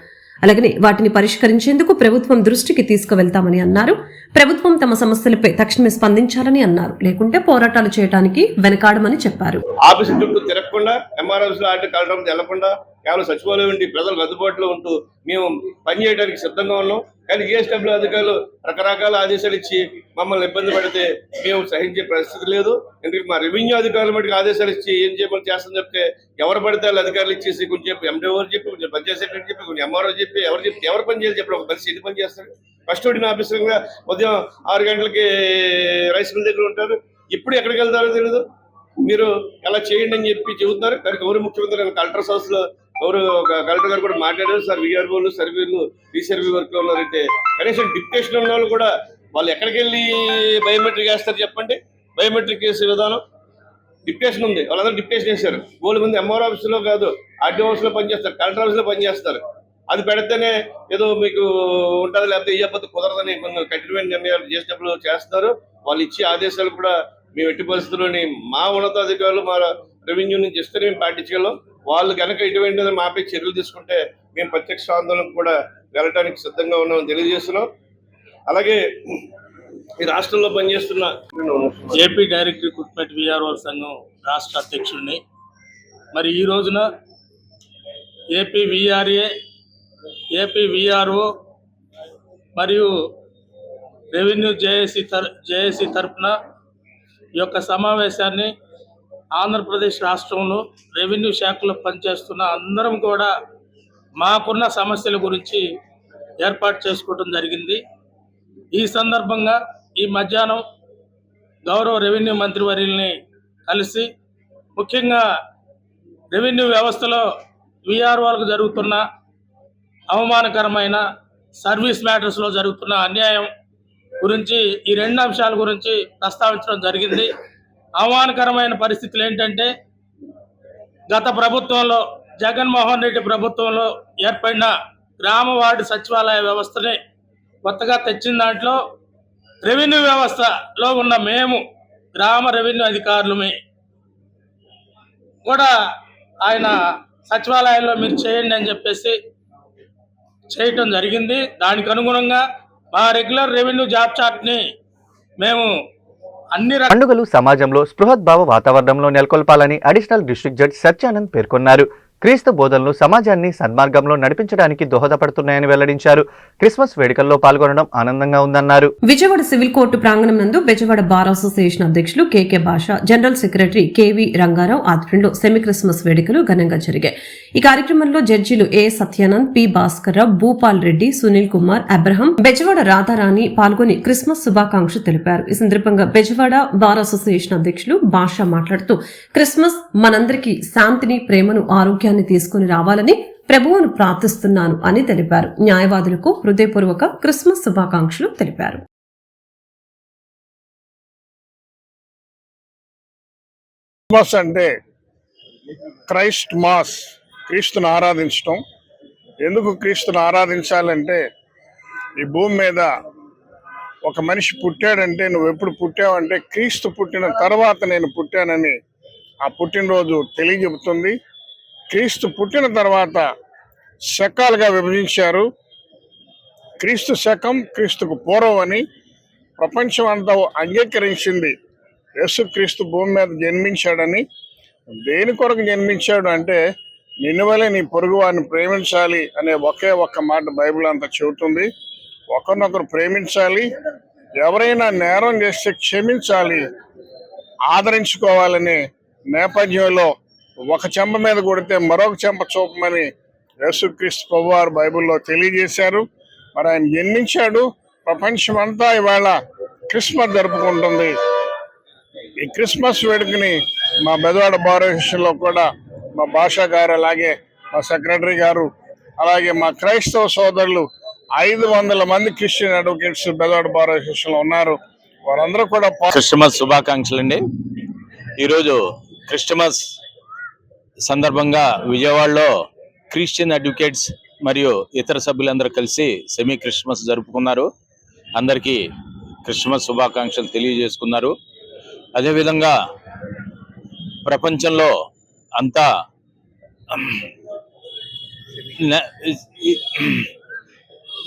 అలాగనే వాటిని పరిష్కరించేందుకు ప్రభుత్వం దృష్టికి తీసుకువెళ్తామని అన్నారు. ప్రభుత్వం తమ సమస్యలపై తక్షణమే స్పందించాలని అన్నారు. లేకుంటే పోరాటాలు చేయడానికి వెనకాడమని చెప్పారు. ఆఫీసు చుట్టూ తిరగకుండా, ఎంఆర్ఎస్ కలవడం వెళ్లకుండా, కేవలం సచివాలయం ఉండి ప్రజలకు అందుబాటులో ఉంటూ మేము పనిచేయడానికి సిద్ధంగా ఉన్నాం. కానీ జిఎస్డబ్ల్యూ అధికారులు రకరకాల ఆదేశాలు ఇచ్చి మమ్మల్ని ఇబ్బంది పడితే మేము సహించే పరిస్థితి లేదు. ఎందుకంటే మా రెవెన్యూ అధికారులు మటుకు ఆదేశాలు ఇచ్చి ఏం చేయమని చేస్తామని చెప్తే ఎవరు పడితే వాళ్ళు అధికారులు ఇచ్చేసి కొంచెం చెప్పి ఎండిఓ చెప్పి, కొంచెం పంచాయత్ సెక్రటరీ చెప్పి, కొంచెం ఎంఆర్ఓ చెప్పి, ఎవరు పని చేయాలి చెప్పి ఒక కలిసి ఎన్ని పని చేస్తారు. ఫస్ట్ ఓడిన ఆఫీసర్గా ఉదయం 6 గంటలకి రైస్ మిల్ దగ్గర ఉంటారు. ఇప్పుడు ఎక్కడికి వెళ్తారో తెలియదు. మీరు ఎలా చేయండి అని చెప్పి చెబుతున్నారు. కానీ గౌరవ ముఖ్యమంత్రి కలెక్టర్స్ హౌస్ లో కలెక్టర్ గారు కూడా మాట్లాడారు. సార్ వీఆర్ఓలు, సర్వీలు, రీసర్వీ వర్క్ లో ఉన్నారంటే కనీసం డిప్యుటేషన్ ఉన్న వాళ్ళు కూడా వాళ్ళు ఎక్కడికి వెళ్ళి బయోమెట్రిక్ వేస్తారు చెప్పండి. బయోమెట్రిక్ వేసే విధానం డిప్యుటేషన్ ఉంది, వాళ్ళందరూ డిప్యుటేషన్ వేశారు. 3 మంది ఎంఆర్ ఆఫీస్ లో కాదు, ఆర్డీఓ హౌస్ లో పనిచేస్తారు, కలెక్టర్ హౌస్ లో పనిచేస్తారు. అది పెడితేనే ఏదో మీకు ఉంటుంది, లేకపోతే ఇవ్వకపోతే కుదరదని కొన్ని కఠినమైన నిర్ణయాలు చేసినప్పుడు చేస్తారు. వాళ్ళు ఇచ్చే ఆదేశాలు కూడా మేము ఎట్టి పరిస్థితుల్లోని మా ఉన్నతాధికారులు మా రెవెన్యూ నుంచి ఇస్తే మేము పాటించగలం. వాళ్ళు కనుక ఇటువంటి మాపై చర్యలు తీసుకుంటే మేము ప్రత్యక్ష ఆందోళనకు కూడా వెళ్ళడానికి సిద్ధంగా ఉన్నామని తెలియజేస్తున్నాం. అలాగే ఈ రాష్ట్రంలో పనిచేస్తున్న ఏపీ డైరెక్ట్ రిక్రూట్మెంట్ విఆర్ఓ సంఘం రాష్ట్ర అధ్యక్షుడిని. మరి ఈ రోజున ఏపీ విఆర్ఏ, ఏపీ విఆర్ఓ మరియు రెవెన్యూ జేఏసీ తరఫున ఈ యొక్క సమావేశాన్ని ఆంధ్రప్రదేశ్ రాష్ట్రంలో రెవెన్యూ శాఖలో పనిచేస్తున్న అందరం కూడా మాకున్న సమస్యల గురించి ఏర్పాటు చేసుకోవడం జరిగింది. ఈ సందర్భంగా ఈ మధ్యాహ్నం గౌరవ రెవెన్యూ మంత్రివర్యుల్ని కలిసి ముఖ్యంగా రెవెన్యూ వ్యవస్థలో విఆర్ఓలకు జరుగుతున్న అవమానకరమైన సర్వీస్ మ్యాటర్స్లో జరుగుతున్న అన్యాయం గురించి ఈ 2 అంశాల గురించి ప్రస్తావించడం జరిగింది. అవమానకరమైన పరిస్థితులు ఏంటంటే గత ప్రభుత్వంలో జగన్మోహన్ రెడ్డి ప్రభుత్వంలో ఏర్పడిన గ్రామ వార్డు సచివాలయ వ్యవస్థని కొత్తగా తెచ్చిన దాంట్లో రెవెన్యూ వ్యవస్థలో ఉన్న మేము గ్రామ రెవెన్యూ అధికారులమే కూడా ఆయన సచివాలయంలో మీరు చేయండి అని చెప్పేసి చేయటం జరిగింది. దానికి అనుగుణంగా మా రెగ్యులర్ రెవెన్యూ జాబ్ చార్ట్ని మేము అన్ని పండుగలు సమాజంలో స్పృహద్భావ వాతావరణంలో నెలకొల్పాలని అడిషనల్ డిస్ట్రిక్ట్ జడ్జి సత్యానంద్ పేర్కొన్నారు. క్రీస్తు బోధనలు సమాజాన్ని సన్మార్గంలో నడిపించడానికి దోహదపడుతున్నాయని వెల్లడించారు. క్రిస్మస్ వేడుకల్లో పాల్గొనడం ఆనందంగా ఉందన్నారు. విజయవాడ సివిల్ కోర్టు ప్రాంగణం నందు బెజవాడ బార్ అసోసియేషన్ అధ్యక్షులు కెకే భాష, జనరల్ సెక్రటరీ కెవి రంగారావు ఆధ్వర్యంలో సెమీ క్రిస్మస్ వేడుకలు ఘనంగా జరిగాయి. ఈ కార్యక్రమంలో జడ్జీలు ఏ సత్యానంద్, పి భాస్కర్ రావు, భూపాల్ రెడ్డి, సునీల్ కుమార్, అబ్రహం, బెజవాడ రాధారాణి పాల్గొని క్రిస్మస్ శుభాకాంక్షలు తెలిపారు. ఈ సందర్భంగా బెజవాడ బార్ అసోసియేషన్ అధ్యక్షులు భాష మాట్లాడుతూ క్రిస్మస్ మనందరికీ శాంతిని, ప్రేమను, ఆరోగ్యాన్ని తీసుకుని రావాలని ప్రభువును ప్రార్థిస్తున్నాను అని తెలిపారు. న్యాయవాదులకు హృదయపూర్వక క్రిస్మస్ శుభాకాంక్షలు తెలిపారు. క్రిస్మస్ అంటే క్రైస్ట్ మాస్, క్రీస్తుని ఆరాధించటం. ఎందుకు క్రీస్తుని ఆరాధించాలంటే ఈ భూమి మీద ఒక మనిషి పుట్టాడంటే నువ్వు ఎప్పుడు పుట్టావంటే క్రీస్తు పుట్టిన తర్వాత నేను పుట్టానని ఆ పుట్టినరోజు తెలియజెబుతుంది. క్రీస్తు పుట్టిన తర్వాత శకాలుగా విభజించారు. క్రీస్తు శకం, క్రీస్తుకు పూర్వం అని ప్రపంచం అంతా అంగీకరించింది. యేసుక్రీస్తు భూమి మీద జన్మించాడని. దేని కొరకు జన్మించాడు అంటే నిన్ను వలె నీ పొరుగు వారిని ప్రేమించాలి అనే ఒకే ఒక్క మాట బైబిల్ అంతా చెబుతుంది. ఒకరినొకరు ప్రేమించాలి, ఎవరైనా నేరం చేస్తే క్షమించాలి, ఆదరించుకోవాలనే నేపథ్యంలో ఒక చెంప మీద కొడితే మరొక చెంప చూపమని యేసుక్రీస్తు ప్రభువారు బైబిల్లో తెలియజేశారు. మరి ఆయన జన్మించాడు. ప్రపంచం అంతా ఇవాళ క్రిస్మస్ జరుపుకుంటుంది. ఈ క్రిస్మస్ వేడుకని మా బెజవాడ బార్ అసోసియేషన్లో కూడా మా భాషా గారు, అలాగే మా సెక్రటరీ గారు, అలాగే మా క్రైస్తవ సోదరులు 500 మంది క్రిస్టియన్ అడ్వకేట్స్ బెజవాడ బార్ అసోసియేషన్లో ఉన్నారు. వారందరూ కూడా క్రిస్మస్ శుభాకాంక్షలు అండి. ఈరోజు క్రిస్మస్ సందర్భంగా విజయవాడలో క్రిస్టియన్ అడ్వకేట్స్ మరియు ఇతర సభ్యులందరూ కలిసి సెమీ క్రిస్మస్ జరుపుకున్నారు. అందరికీ క్రిస్మస్ శుభాకాంక్షలు తెలియజేసుకున్నారు. అదేవిధంగా ప్రపంచంలో అంతా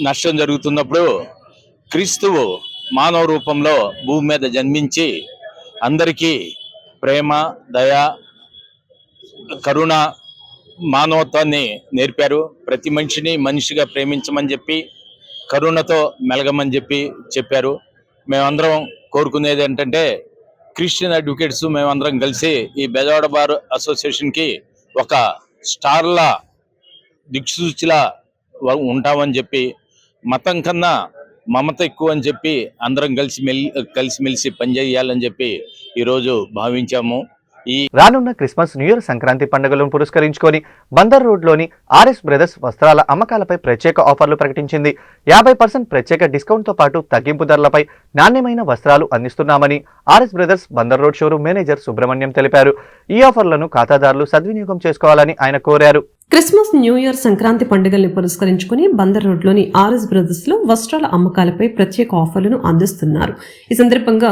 నష్టం జరుగుతున్నప్పుడు క్రీస్తువు మానవ రూపంలో భూమి మీద జన్మించి అందరికీ ప్రేమ, దయ, కరుణ, మానవత్వాన్ని నేర్పారు. ప్రతి మనిషిని మనిషిగా ప్రేమించమని చెప్పి, కరుణతో మెలగమని చెప్పారు. మేమందరం కోరుకునేది ఏంటంటే క్రిస్టియన్ అడ్వకేట్స్ మేమందరం కలిసి ఈ బెజవాడ బార్ అసోసియేషన్కి ఒక స్టార్లా, దిక్సూచిలా ఉంటామని చెప్పి, మతం కన్నా మమత ఎక్కువ అని చెప్పి అందరం కలిసిమెలిసి పనిచేయాలని చెప్పి ఈరోజు భావించాము. రానున్న క్రిస్మస్, న్యూ ఇయర్, సంక్రాంతి పండుగలను పురస్కరించుకొని బందర్ రోడ్లోని ఆర్ఎస్ బ్రదర్స్ వస్త్రాల అమ్మకాలపై ప్రత్యేక ఆఫర్లు ప్రకటించింది. 50% ప్రత్యేక డిస్కౌంట్తో పాటు తగ్గింపు ధరలపై నాణ్యమైన వస్త్రాలు అందిస్తున్నామని RS brothers Bandar road showroom manager Subrahmanyam తెలిపారు. ఈ ఆఫర్లను ఖాతాదారులు సద్వినియోగం చేసుకోవాలని ఆయన కోరారు. క్రిస్మస్, న్యూ ఇయర్, సంక్రాంతి పండుగల్ని పురస్కరించుకుని బందర్ రోడ్లోని ఆర్ఎస్ బ్రదర్స్ లో వస్త్రాల అమ్మకాలపై ప్రత్యేక ఆఫర్లను అందిస్తున్నారు. ఈ సందర్భంగా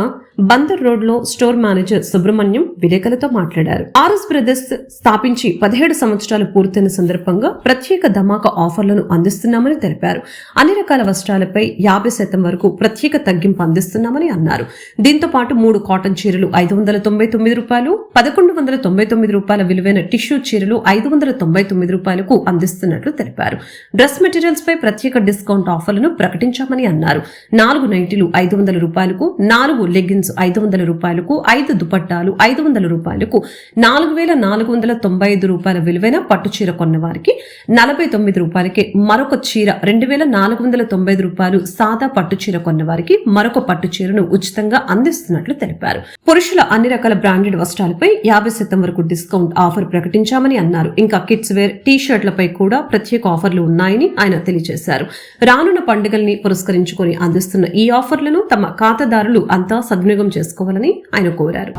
బందర్ రోడ్ లో స్టోర్ మేనేజర్ సుబ్రహ్మణ్యం విలేకరులతో మాట్లాడారు. ఆర్ఎస్ బ్రదర్స్ స్థాపించి 17 సంవత్సరాలు పూర్తయిన సందర్భంగా ప్రత్యేక ధమాకా ఆఫర్లను అందిస్తున్నామని తెలిపారు. అన్ని రకాల వస్త్రాలపై 50% వరకు ప్రత్యేక తగ్గింపు అందిస్తున్నామని అన్నారు. దీంతో పాటు 3 కాటన్ చీరలు 599 రూపాయలు, 1199 రూపాయల విలువైన టిష్యూ చీరలు 599 రూపాయలకు అందిస్తున్నట్లు తెలిపారు. డ్రెస్ మెటీరియల్స్ పై ప్రత్యేక డిస్కౌంట్ ఆఫర్లను ప్రకటించామని అన్నారు. 4 నైటీలు 500 రూపాయలకు, 4 లెగ్గిన్స్ 500 రూపాయలకు, 5 దుపట్టాలు 500 రూపాయలకు, 4495 రూపాయల విలువైన పట్టు చీర కొన్న వారికి 49 రూపాయలకే మరొక చీర, 2495 రూపాయలు సాదా పట్టు చీర కొన్న వారికి మరొక పట్టు చీరను ఉచితంగా అందిస్తున్నట్లు తెలిపారు. పురుషుల అన్ని రకాల బ్రాండెడ్ వస్త్రాలపై 50% వరకు డిస్కౌంట్ ఆఫర్ ప్రకటించామని అన్నారు. ఇంకా కిడ్స్ వేర్, టీ షర్ట్లపై కూడా ప్రత్యేక ఆఫర్లు ఉన్నాయని ఆయన తెలియజేశారు. రానున్న పండుగల్ని పురస్కరించుకుని అందిస్తున్న ఈ ఆఫర్లను తమ ఖాతాదారులు అంతా సద్వినియోగం చేసుకోవాలని ఆయన కోరారు.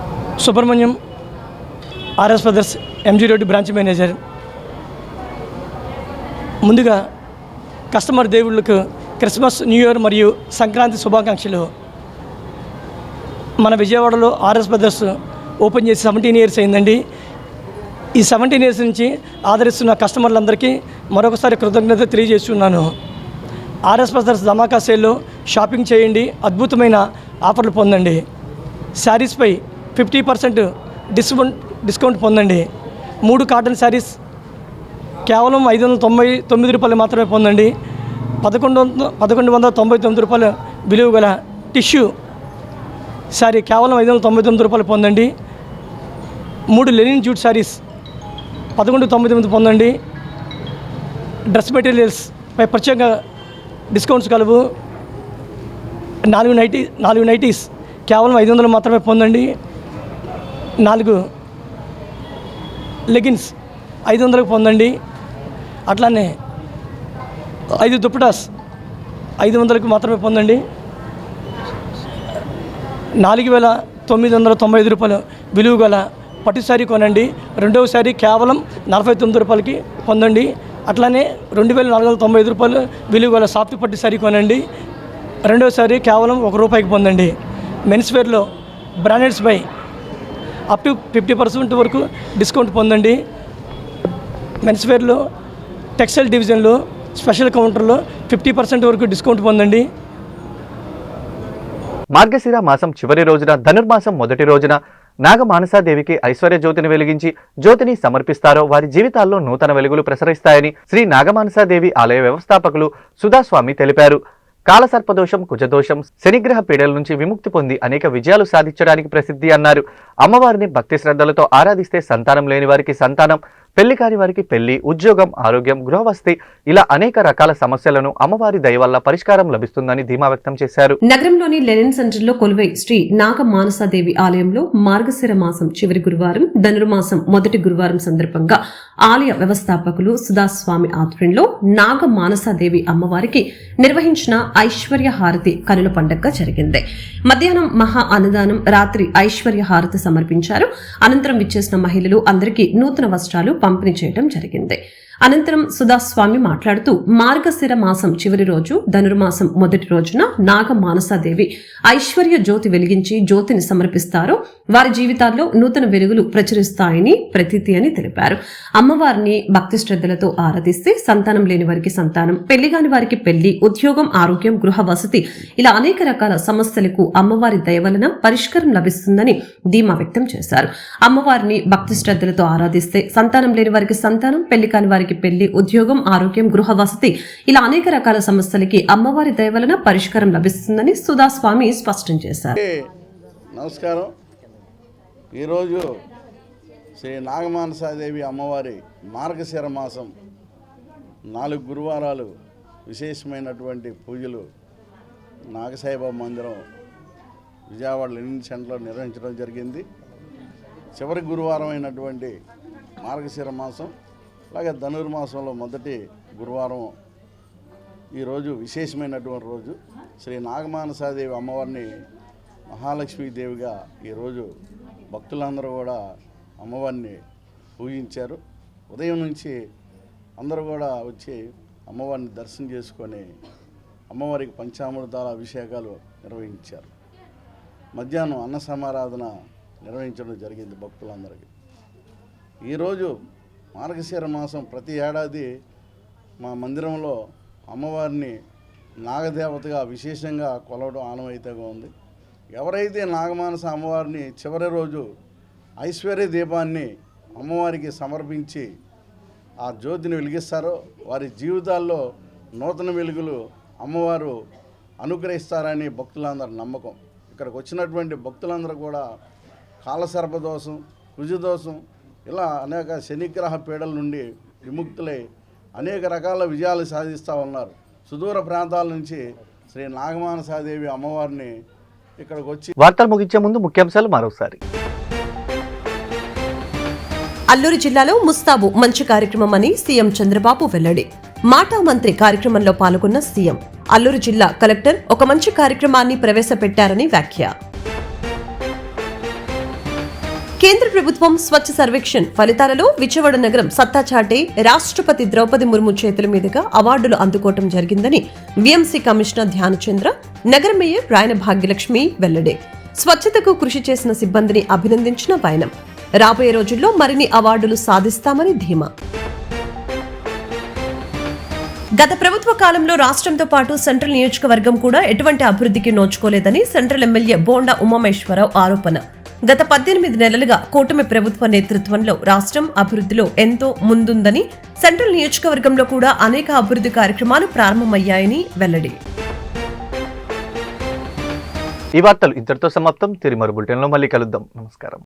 Subrahmanyam, RS brothers MG road branch manager. ముందుగా కస్టమర్ దేవుళ్ళకు క్రిస్మస్, న్యూ ఇయర్ మరియు సంక్రాంతి శుభాకాంక్షలు. మన విజయవాడలో ఆర్ఎస్ బ్రదర్స్ ఓపెన్ చేసి 17 ఇయర్స్ అయిందండి. ఈ 17 ఇయర్స్ నుంచి ఆదరిస్తున్న కస్టమర్లందరికీ మరొకసారి కృతజ్ఞత తెలియజేస్తున్నాను. ఆర్ఎస్ బ్రదర్స్ ధమాకా సేల్లో షాపింగ్ చేయండి, అద్భుతమైన ఆఫర్లు పొందండి. శారీస్పై 50% డిస్కౌంట్ పొందండి. 3 కాటన్ శారీస్ కేవలం 599 రూపాయలు మాత్రమే పొందండి. 1199 రూపాయల విలువ గల టిష్యూ శారీ కేవలం 599 రూపాయలు పొందండి. 3 లెనిన్ జూట్ శారీస్ 1199 పొందండి. డ్రెస్ మెటీరియల్స్ పై ప్రత్యేక డిస్కౌంట్స్ కలవు. 4 నైటీస్ కేవలం 500 మాత్రమే పొందండి. 4 లెగిన్స్ 500కు పొందండి. అట్లానే 5 దుప్పటాస్ 500కు మాత్రమే పొందండి. 4995 రూపాయలు విలువ గల పట్టు శారీ కొనండి. రెండవ శారీ కేవలం 49 రూపాయలకి పొందండి. అట్లానే 2495 రూపాయలు విలువ గల సాఫ్ట్ పట్టు శారీ కొనండి. రెండవ శారీ కేవలం 1 రూపాయికి పొందండి. మెన్స్ వేర్లో బ్రాండెడ్స్ పై అప్ టు 50% వరకు డిస్కౌంట్ పొందండి. మెన్స్ వేర్లో టెక్స్టైల్ డివిజన్లో స్పెషల్ కౌంటర్లో 50% వరకు డిస్కౌంట్ పొందండి. మార్గశిర మాసం చివరి రోజున, ధనుర్మాసం మొదటి రోజున నాగమానసాదేవికి ఐశ్వర్య జ్యోతిని వెలిగించి జ్యోతిని సమర్పిస్తారో వారి జీవితాల్లో నూతన వెలుగులు ప్రసరిస్తాయని శ్రీ నాగమానసాదేవి ఆలయ వ్యవస్థాపకులు సుధాస్వామి తెలిపారు. కాలసర్పదోషం, కుజదోషం, శనిగ్రహ పీడల నుంచి విముక్తి పొంది అనేక విజయాలు సాధించడానికి ప్రసిద్ధి అన్నారు. అమ్మవారిని భక్తి శ్రద్ధలతో ఆరాధిస్తే సంతానం లేని వారికి సంతానం, పెళ్లి కాని వారికి పెళ్లి, ఉద్యోగం, ఆరోగ్యం, గృహవస్తి ఇలా అనేక రకాల సమస్యలను అమ్మవారి దయ వల్ల పరిష్కారం లభిస్తుందని ధీమా వ్యక్తం చేశారు. నగరంలోని లెనిన్ సెంటర్లో కొలువై శ్రీ నాగమానసాదేవి ఆలయంలో మార్గశిర మాసం చివరి గురువారం, ధనుర్మాసం మొదటి గురువారం సందర్భంగా ఆలయ వ్యవస్థాపకులు సుధాస్వామి ఆధ్వర్యంలో నాగమానసాదేవి అమ్మవారికి నిర్వహించిన ఐశ్వర్య హారతి కనుల పండుగ జరిగింది. మధ్యాహ్నం మహా అన్నదానం, రాత్రి ఐశ్వర్య హారతి సమర్పించారు. అనంతరం విచ్చేసిన మహిళలు అందరికీ నూతన వస్త్రాలు పంపిణీ చేయడం జరిగింది. అనంతరం సుధాస్వామి మాట్లాడుతూ మార్గశిర మాసం చివరి రోజు, ధనుర్మాసం మొదటి రోజున నాగమానసాదేవి ఐశ్వర్య జ్యోతి వెలిగించి జ్యోతిని సమర్పిస్తారో వారి జీవితాల్లో నూతన వెలుగులు ప్రచురిస్తాయని ప్రతీతి అని తెలిపారు. అమ్మవారిని భక్తి శ్రద్ధలతో ఆరాధిస్తే సంతానం లేని వారికి సంతానం, పెళ్లి కాని వారికి పెళ్లి, ఉద్యోగం, ఆరోగ్యం, గృహ వసతి ఇలా అనేక రకాల సమస్యలకు అమ్మవారి దయ వలన పరిష్కారం లభిస్తుందని ధీమా వ్యక్తం చేశారు. అమ్మవారిని భక్తి శ్రద్ధలతో ఆరాధిస్తే సంతానం లేని వారికి సంతానం, పెళ్లి కాని వారికి పెళ్లి, ఉద్యోగం, ఆరోగ్యం, గృహ వసతి ఇలా అనేక రకాల సమస్యలకి అమ్మవారి దయ వలన పరిష్కారం లభిస్తుందని సుధాస్వామి స్పష్టం చేశారు. నమస్కారం. ఈరోజు శ్రీ నాగమానసాదేవి అమ్మవారి మార్గశిర మాసం 4 గురువారాలు విశేషమైనటువంటి పూజలు నాగసాయిబాబా మందిరం విజయవాడ లెనిన్ సెంటర్లో నిర్వహించడం జరిగింది. చివరి గురువారం అయినటువంటి మార్గశిర మాసం, అలాగే ధనుర్మాసంలో మొదటి గురువారం ఈరోజు విశేషమైనటువంటి రోజు. శ్రీ నాగమానసాదేవి అమ్మవారిని మహాలక్ష్మీదేవిగా ఈరోజు భక్తులందరూ కూడా అమ్మవారిని పూజించారు. ఉదయం నుంచి అందరూ కూడా వచ్చి అమ్మవారిని దర్శనం చేసుకొని అమ్మవారికి పంచామృతాల అభిషేకాలు నిర్వహించారు. మధ్యాహ్నం అన్న సమారాధన నిర్వహించడం జరిగింది భక్తులందరికీ. ఈరోజు మార్గశిర మాసం ప్రతి ఏడాది మా మందిరంలో అమ్మవారిని నాగదేవతగా విశేషంగా కొలవడం ఆనవాయితీగా ఉంది. ఎవరైతే నాగమానస అమ్మవారిని చివరి రోజు ఐశ్వర్య దీపాన్ని అమ్మవారికి సమర్పించి ఆ జ్యోతిని వెలిగిస్తారో వారి జీవితాల్లో నూతన వెలుగులు అమ్మవారు అనుగ్రహిస్తారని భక్తులందరి నమ్మకం. ఇక్కడికి వచ్చినటువంటి భక్తులందరూ కూడా కాలసర్పదోషం, కుజదోషం ఇలా అనేక శనిగ్రహ పీడల నుండి విముక్తులై అనేక రకాల విజయాలు సాధిస్తూ ఉన్నారు. సుదూర ప్రాంతాల నుంచి శ్రీ నాగమానసాదేవి అమ్మవారిని ఇక్కడికి వచ్చి. వార్తలు ముగించే ముందు ముఖ్యాంశాలు మరోసారి. అల్లూరు జిల్లాలో ముస్తాబు మంచి కార్యక్రమం అని సీఎం చంద్రబాబు వెల్లడి. మాటా మంత్రి కార్యక్రమంలో పాల్గొన్న సీఎం. అల్లూరు జిల్లా కలెక్టర్ ఒక మంచి కార్యక్రమాన్ని ప్రవేశపెట్టారని వ్యాఖ్య. కేంద్ర ప్రభుత్వం స్వచ్ఛ సర్వేక్షణ్ ఫలితాలలో విజయవాడ నగరం సత్తా చాటే రాష్ట్రపతి ద్రౌపది ముర్ము చేతుల మీదుగా అవార్డులు అందుకోవటం జరిగిందని వీఎంసీ కమిషనర్ ధ్యానచంద్ర, నగర మేయర్ రాయన భాగ్యలక్ష్మి వెల్లడి. స్వచ్ఛతకు కృషి చేసిన సిబ్బందిని అభినందించిన వైనం. రాబోయే రోజుల్లో మరిన్ని అవార్డులు సాధిస్తామని ధీమా. గత ప్రభుత్వ కాలంలో రాష్ట్రంతో పాటు సెంట్రల్ నియోజకవర్గం కూడా ఎటువంటి అభివృద్ధికి నోచుకోలేదని సెంట్రల్ ఎమ్మెల్యే బోండా ఉమామేశ్వరరావు ఆరోపణ. గత 18 నెలలుగా కూటమి ప్రభుత్వ నేతృత్వంలో రాష్ట్రం అభివృద్ధిలో ఎంతో ముందుందని, సెంట్రల్ నియోజకవర్గంలో కూడా అనేక అభివృద్ధి కార్యక్రమాలు ప్రారంభమయ్యాయని వెల్లడి. ఈ వార్తలు ఇంతటితో సమాప్తం. తిరిగి మరో బులెటిన్లో మళ్ళీ కలుద్దాం. నమస్కారం.